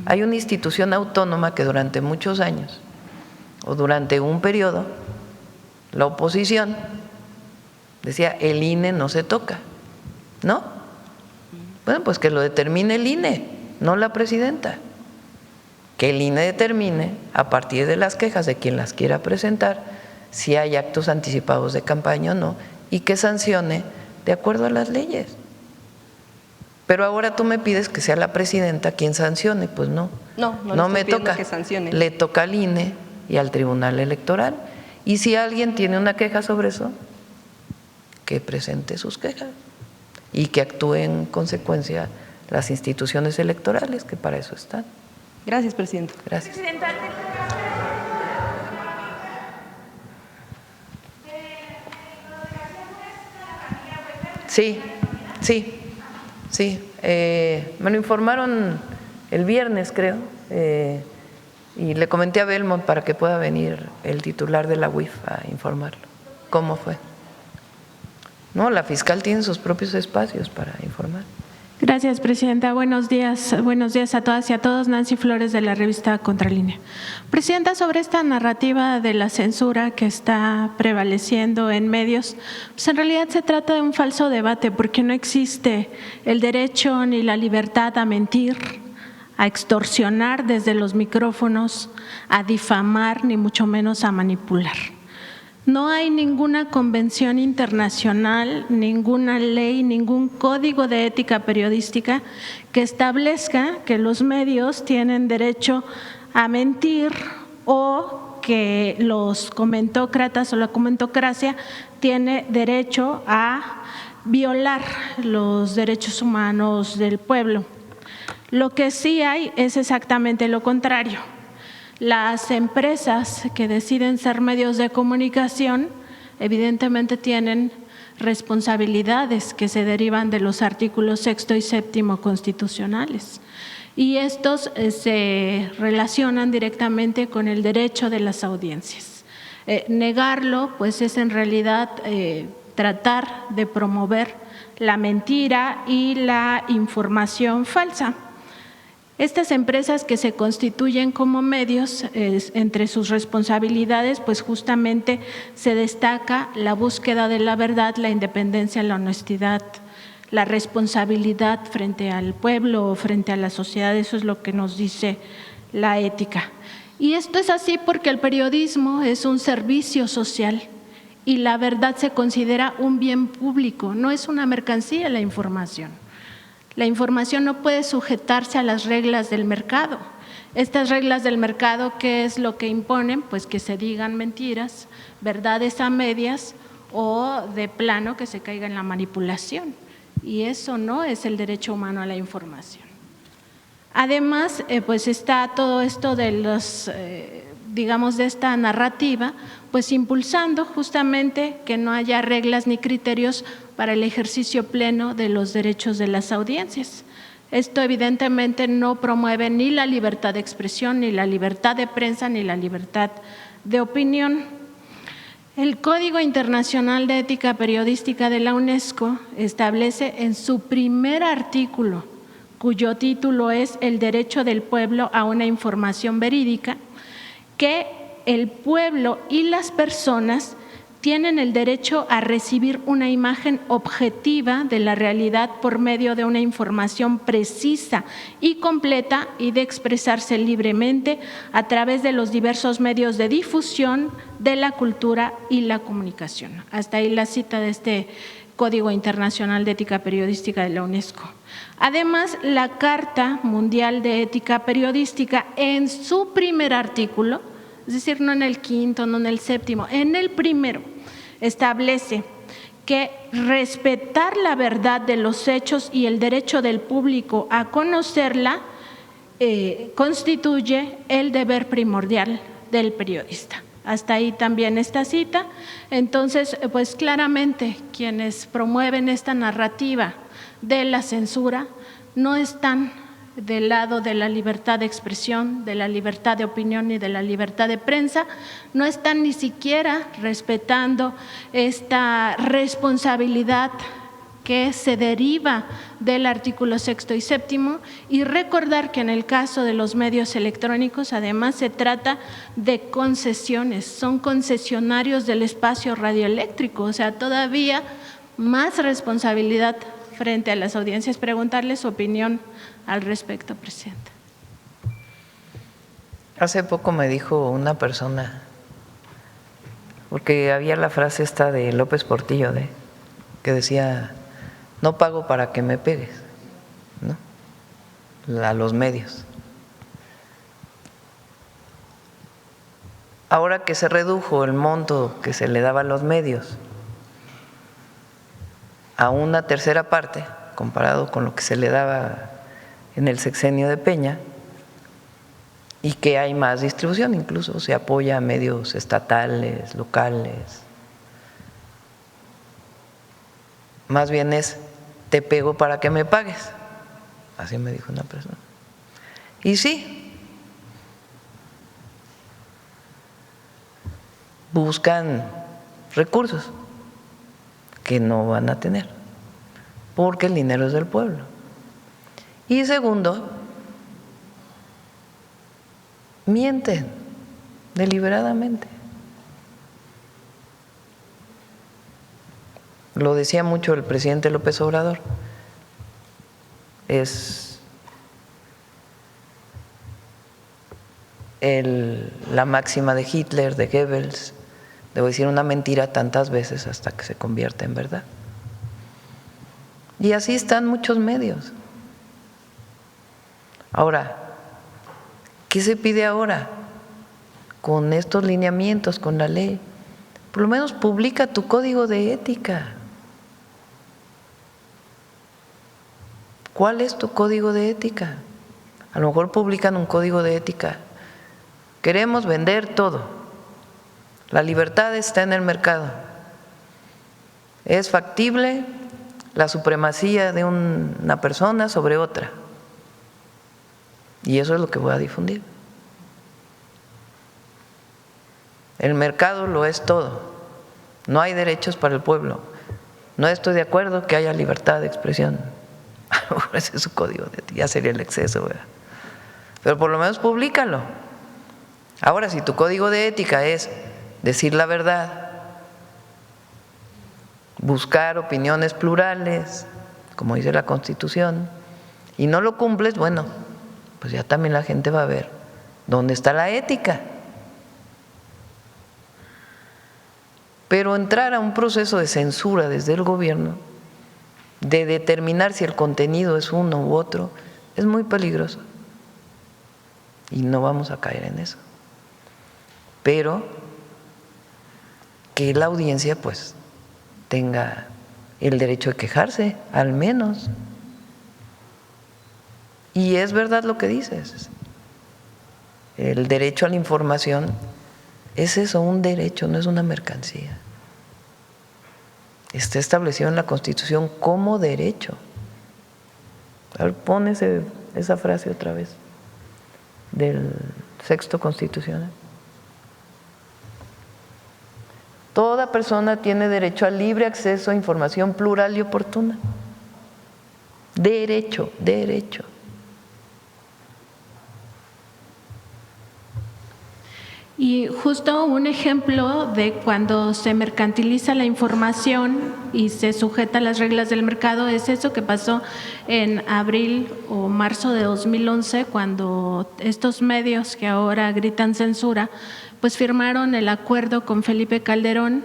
Hay una institución autónoma que durante muchos años o durante un periodo, la oposición decía, el INE no se toca, ¿no? Bueno, pues que lo determine el INE, no la presidenta. Que el INE determine, a partir de las quejas de quien las quiera presentar, si hay actos anticipados de campaña o no, y que sancione de acuerdo a las leyes. Pero ahora tú me pides que sea la presidenta quien sancione, pues no. No me toca. Que sancione. Le toca al INE y al Tribunal Electoral. Y si alguien tiene una queja sobre eso, que presente sus quejas y que actúen en consecuencia las instituciones electorales, que para eso están. Gracias, presidenta. Gracias. Sí. Me lo informaron el viernes, creo, y le comenté a Belmont para que pueda venir el titular de la UIF a informarlo. ¿Cómo fue? No, la fiscal tiene sus propios espacios para informar. Gracias, presidenta. Buenos días a todas y a todos. Nancy Flores, de la revista Contralínea. Presidenta, sobre esta narrativa de la censura que está prevaleciendo en medios, pues en realidad se trata de un falso debate, porque no existe el derecho ni la libertad a mentir, a extorsionar desde los micrófonos, a difamar, ni mucho menos a manipular. No hay ninguna convención internacional, ninguna ley, ningún código de ética periodística que establezca que los medios tienen derecho a mentir o que los comentócratas o la comentocracia tiene derecho a violar los derechos humanos del pueblo. Lo que sí hay es exactamente lo contrario. Las empresas que deciden ser medios de comunicación evidentemente tienen responsabilidades que se derivan de los artículos 6º y 7º constitucionales, y estos se relacionan directamente con el derecho de las audiencias. Negarlo pues es en realidad tratar de promover la mentira y la información falsa. Estas empresas que se constituyen como medios, entre sus responsabilidades, pues justamente se destaca la búsqueda de la verdad, la independencia, la honestidad, la responsabilidad frente al pueblo o frente a la sociedad. Eso es lo que nos dice la ética. Y esto es así porque el periodismo es un servicio social y la verdad se considera un bien público, no es una mercancía la información. La información no puede sujetarse a las reglas del mercado. Estas reglas del mercado, ¿qué es lo que imponen? Pues que se digan mentiras, verdades a medias o de plano que se caiga en la manipulación. Y eso no es el derecho humano a la información. Además, pues está todo esto de los, digamos, de esta narrativa, pues impulsando justamente que no haya reglas ni criterios para el ejercicio pleno de los derechos de las audiencias. Esto evidentemente no promueve ni la libertad de expresión, ni la libertad de prensa, ni la libertad de opinión. El Código Internacional de Ética Periodística de la UNESCO establece en su primer artículo, cuyo título es El derecho del pueblo a una información verídica, que el pueblo y las personas tienen el derecho a recibir una imagen objetiva de la realidad por medio de una información precisa y completa y de expresarse libremente a través de los diversos medios de difusión de la cultura y la comunicación. Hasta ahí la cita de este Código Internacional de Ética Periodística de la UNESCO. Además, la Carta Mundial de Ética Periodística, en su primer artículo, es decir, no en el quinto, no en el séptimo, en el primero, establece que respetar la verdad de los hechos y el derecho del público a conocerla constituye el deber primordial del periodista. Hasta ahí también esta cita. Entonces, pues claramente quienes promueven esta narrativa de la censura no están del lado de la libertad de expresión, de la libertad de opinión y de la libertad de prensa, no están ni siquiera respetando esta responsabilidad que se deriva del artículo 6º y 7º, y recordar que en el caso de los medios electrónicos además se trata de concesiones, son concesionarios del espacio radioeléctrico, o sea, todavía más responsabilidad frente a las audiencias. Preguntarle su opinión al respecto, Presidenta. Hace poco me dijo una persona, porque había la frase esta de López Portillo, que decía: no pago para que me pegues, ¿no? A los medios. Ahora que se redujo el monto que se le daba a los medios a una tercera parte, comparado con lo que se le daba en el sexenio de Peña, y que hay más distribución, incluso se apoya a medios estatales, locales. Más bien es: te pego para que me pagues. Así me dijo una persona. Y sí, buscan recursos que no van a tener, porque el dinero es del pueblo. Y segundo, mienten deliberadamente. Lo decía mucho el presidente López Obrador, es la máxima de Hitler, de Goebbels: debo decir una mentira tantas veces hasta que se convierta en verdad. Y así están muchos medios. Ahora, ¿qué se pide ahora con estos lineamientos, con la ley? Por lo menos publica tu código de ética. ¿Cuál es tu código de ética? A lo mejor publican un código de ética: queremos vender todo, la libertad está en el mercado, es factible la supremacía de una persona sobre otra, y eso es lo que voy a difundir. El mercado lo es todo, no hay derechos para el pueblo, no estoy de acuerdo que haya libertad de expresión. Ese es su código de ética, ya sería el exceso, ¿verdad? Pero por lo menos públicalo. Ahora, si tu código de ética es decir la verdad, buscar opiniones plurales, como dice la Constitución, y no lo cumples, bueno, pues ya también la gente va a ver dónde está la ética. Pero entrar a un proceso de censura desde el gobierno, de determinar si el contenido es uno u otro, es muy peligroso. Y no vamos a caer en eso. Pero que la audiencia pues tenga el derecho de quejarse, al menos. Y es verdad lo que dices. El derecho a la información es eso, un derecho, no es una mercancía. Está establecido en la Constitución como derecho. A ver, pon esa frase otra vez del sexto constitucional. Toda persona tiene derecho al libre acceso a información plural y oportuna. Derecho, derecho. Y justo un ejemplo de cuando se mercantiliza la información y se sujeta a las reglas del mercado es eso que pasó en abril o marzo de 2011, cuando estos medios que ahora gritan censura, pues firmaron el acuerdo con Felipe Calderón,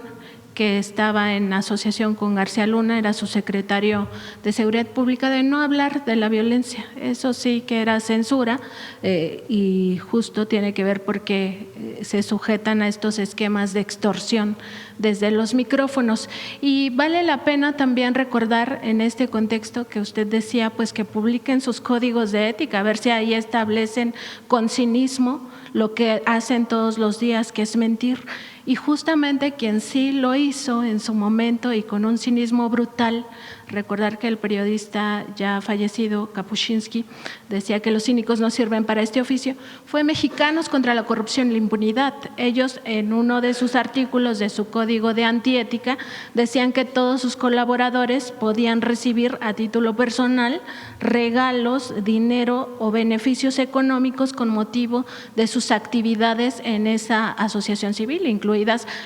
que estaba en asociación con García Luna, era su secretario de Seguridad Pública, de no hablar de la violencia. Eso sí que era censura y justo tiene que ver porque se sujetan a estos esquemas de extorsión desde los micrófonos. Y vale la pena también recordar en este contexto que usted decía, pues que publiquen sus códigos de ética, a ver si ahí establecen con cinismo lo que hacen todos los días, que es mentir. Y justamente quien sí lo hizo en su momento y con un cinismo brutal, recordar que el periodista ya fallecido, Kapuscinski, decía que los cínicos no sirven para este oficio, fue Mexicanos contra la Corrupción y la Impunidad. Ellos, en uno de sus artículos de su código de antiética, decían que todos sus colaboradores podían recibir a título personal regalos, dinero o beneficios económicos con motivo de sus actividades en esa asociación civil, incluidas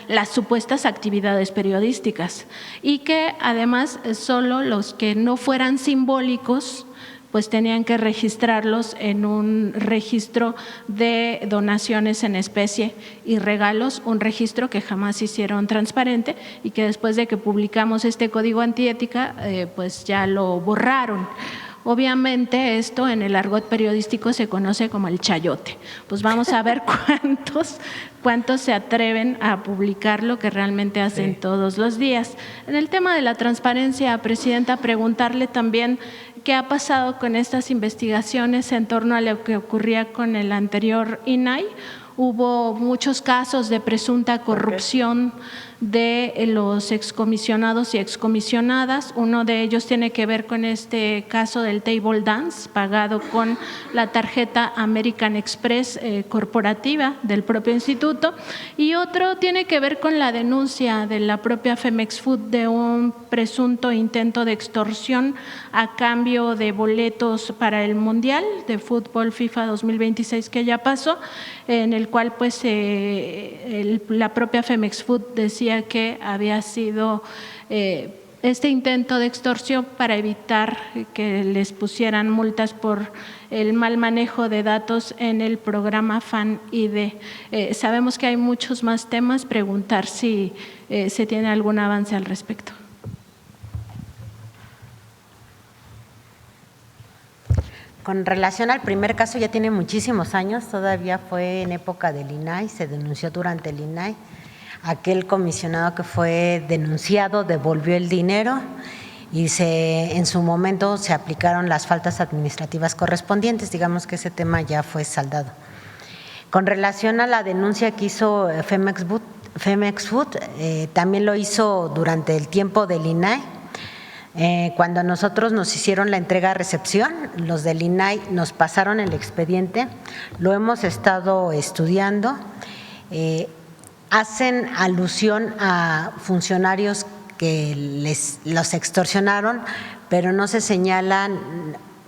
las supuestas actividades periodísticas, y que además solo los que no fueran simbólicos pues tenían que registrarlos en un registro de donaciones en especie y regalos, un registro que jamás hicieron transparente y que después de que publicamos este código antiética pues ya lo borraron. Obviamente esto en el argot periodístico se conoce como el chayote. Pues vamos a ver cuántos se atreven a publicar lo que realmente hacen todos los días. En el tema de la transparencia, Presidenta, preguntarle también qué ha pasado con estas investigaciones en torno a lo que ocurría con el anterior INAI. Hubo muchos casos de presunta corrupción de los excomisionados y excomisionadas. Uno de ellos tiene que ver con este caso del table dance pagado con la tarjeta American Express corporativa del propio instituto, y otro tiene que ver con la denuncia de la propia Femex Food de un presunto intento de extorsión a cambio de boletos para el Mundial de Fútbol FIFA 2026 que ya pasó, en el cual pues la propia Femex Food decía que había sido este intento de extorsión para evitar que les pusieran multas por el mal manejo de datos en el programa FAN-ID. Sabemos que hay muchos más temas, preguntar si se tiene algún avance al respecto. Con relación al primer caso, ya tiene muchísimos años, todavía fue en época del INAI, se denunció durante el INAI. Aquel comisionado que fue denunciado devolvió el dinero y en su momento se aplicaron las faltas administrativas correspondientes. Digamos que ese tema ya fue saldado. Con relación a la denuncia que hizo Femex Food, también lo hizo durante el tiempo del INAI. Cuando a nosotros nos hicieron la entrega-recepción, los del INAI nos pasaron el expediente, lo hemos estado estudiando. Hacen alusión a funcionarios que los extorsionaron, pero no se señalan,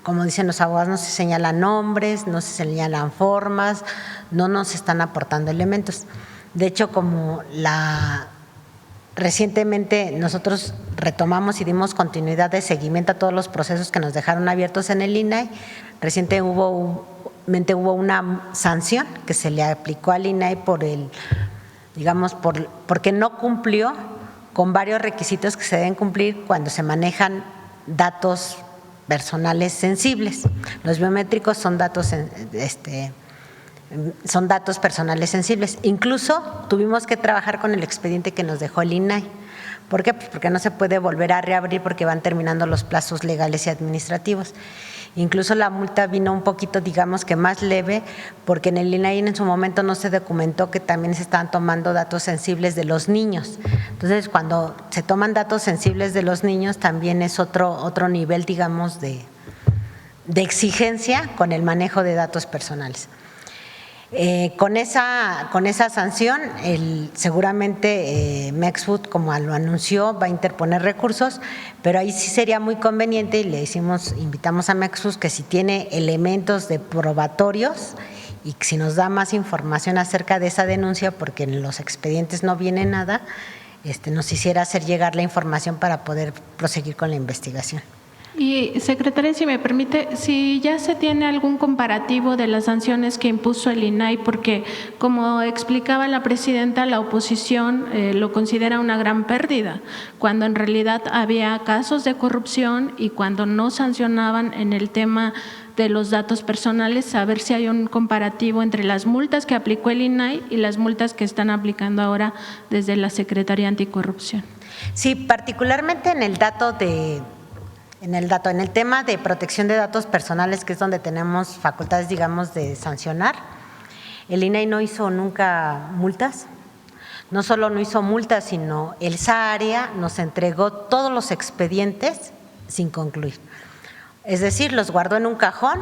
como dicen los abogados, no se señalan nombres, no se señalan formas, no nos están aportando elementos. De hecho, recientemente nosotros retomamos y dimos continuidad de seguimiento a todos los procesos que nos dejaron abiertos en el INAI. Recientemente hubo una sanción que se le aplicó al INAI porque no cumplió con varios requisitos que se deben cumplir cuando se manejan datos personales sensibles. Los biométricos son datos personales sensibles. Incluso tuvimos que trabajar con el expediente que nos dejó el INAI. ¿Por qué? Pues porque no se puede volver a reabrir porque van terminando los plazos legales y administrativos. Incluso la multa vino un poquito, digamos que más leve, porque en el INAI en su momento no se documentó que también se estaban tomando datos sensibles de los niños. Entonces, cuando se toman datos sensibles de los niños, también es otro nivel, digamos, de exigencia con el manejo de datos personales. Con esa sanción, seguramente Mexfood, como lo anunció, va a interponer recursos, pero ahí sí sería muy conveniente y invitamos a Mexfood que si tiene elementos de probatorios y si nos da más información acerca de esa denuncia, porque en los expedientes no viene nada, nos hiciera hacer llegar la información para poder proseguir con la investigación. Y, secretaria, si me permite, si ya se tiene algún comparativo de las sanciones que impuso el INAI, porque como explicaba la presidenta, la oposición lo considera una gran pérdida, cuando en realidad había casos de corrupción y cuando no sancionaban en el tema de los datos personales, saber si hay un comparativo entre las multas que aplicó el INAI y las multas que están aplicando ahora desde la Secretaría Anticorrupción. Sí, particularmente en el tema de protección de datos personales, que es donde tenemos facultades, digamos, de sancionar, el INAI no hizo nunca multas. No solo no hizo multas, sino esa área nos entregó todos los expedientes sin concluir. Es decir, los guardó en un cajón,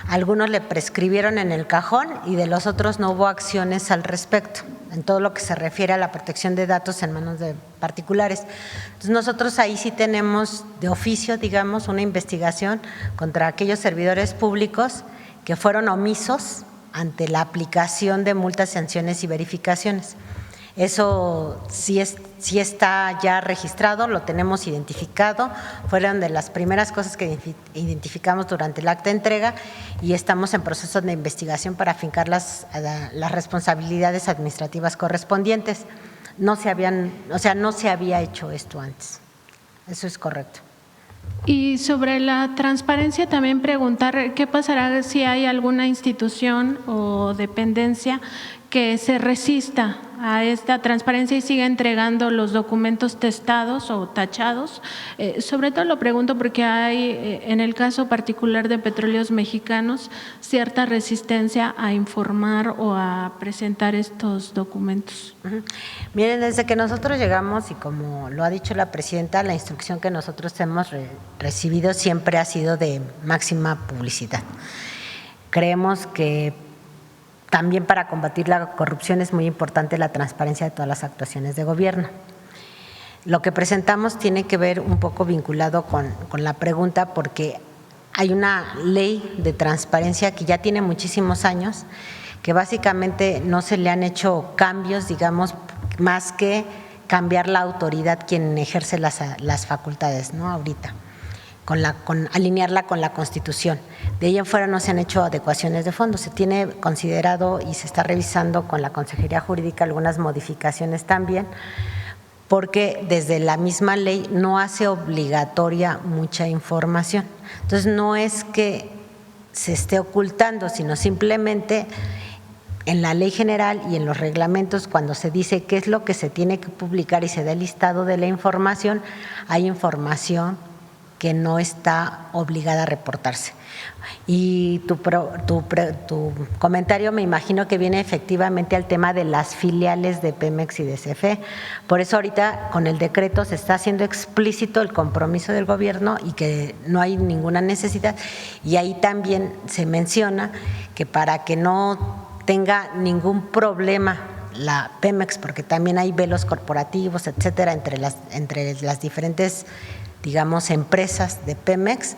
algunos le prescribieron en el cajón y de los otros no hubo acciones al respecto, en todo lo que se refiere a la protección de datos en manos de particulares. Entonces nosotros ahí sí tenemos de oficio, digamos, una investigación contra aquellos servidores públicos que fueron omisos ante la aplicación de multas, sanciones y verificaciones. Eso sí está ya registrado, lo tenemos identificado, fueron de las primeras cosas que identificamos durante el acta de entrega y estamos en proceso de investigación para afincar las responsabilidades administrativas correspondientes. No se había hecho esto antes, eso es correcto. Y sobre la transparencia también preguntar qué pasará si hay alguna institución o dependencia que se resista a esta transparencia y siga entregando los documentos testados o tachados. Sobre todo lo pregunto porque hay, en el caso particular de Petróleos Mexicanos, cierta resistencia a informar o a presentar estos documentos. Miren, desde que nosotros llegamos, y como lo ha dicho la presidenta, la instrucción que nosotros hemos recibido siempre ha sido de máxima publicidad. Creemos que también para combatir la corrupción es muy importante la transparencia de todas las actuaciones de gobierno. Lo que presentamos tiene que ver un poco vinculado con la pregunta, porque hay una ley de transparencia que ya tiene muchísimos años, que básicamente no se le han hecho cambios, digamos, más que cambiar la autoridad quien ejerce las facultades, ¿no? Ahorita. Alinearla con la Constitución. De ahí en fuera no se han hecho adecuaciones de fondo. Se tiene considerado y se está revisando con la Consejería Jurídica algunas modificaciones también, porque desde la misma ley no hace obligatoria mucha información. Entonces no es que se esté ocultando, sino simplemente en la ley general y en los reglamentos, cuando se dice qué es lo que se tiene que publicar y se da el listado de la información, hay información que no está obligada a reportarse. Y tu comentario me imagino que viene efectivamente al tema de las filiales de Pemex y de CFE. Por eso ahorita con el decreto se está haciendo explícito el compromiso del gobierno y que no hay ninguna necesidad. Y ahí también se menciona que para que no tenga ningún problema la Pemex, porque también hay velos corporativos, etcétera, entre las diferentes, digamos, empresas de Pemex,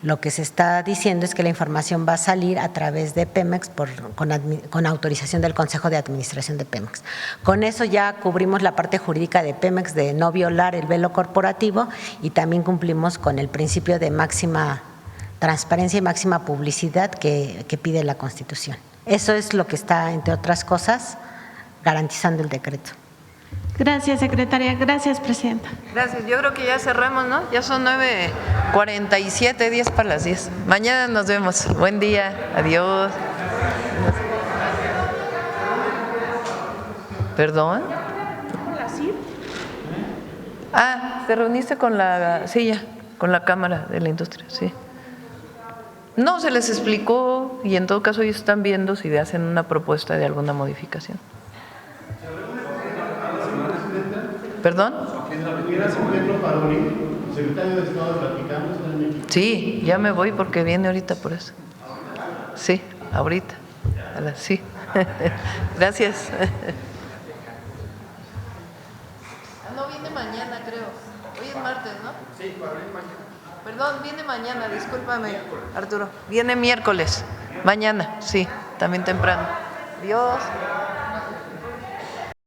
lo que se está diciendo es que la información va a salir a través de Pemex con autorización del Consejo de Administración de Pemex. Con eso ya cubrimos la parte jurídica de Pemex de no violar el velo corporativo y también cumplimos con el principio de máxima transparencia y máxima publicidad que pide la Constitución. Eso es lo que está, entre otras cosas, garantizando el decreto. Gracias, secretaria. Gracias, presidenta. Gracias. Yo creo que ya cerramos, ¿no? Ya son 9:47, 10 para las 10. Mañana nos vemos. Buen día. Adiós. ¿Perdón? ¿Te reuniste con la silla, con la Cámara de la Industria? Sí. No, se les explicó y en todo caso ellos están viendo si hacen una propuesta de alguna modificación. ¿Perdón? Sí, ya me voy porque viene ahorita por eso. Sí, ahorita. Sí. Gracias. No, viene mañana, creo. Hoy es martes, ¿no? Sí, para venir mañana. Perdón, viene mañana, discúlpame, Arturo. Viene miércoles. Mañana, sí. también temprano. Adiós.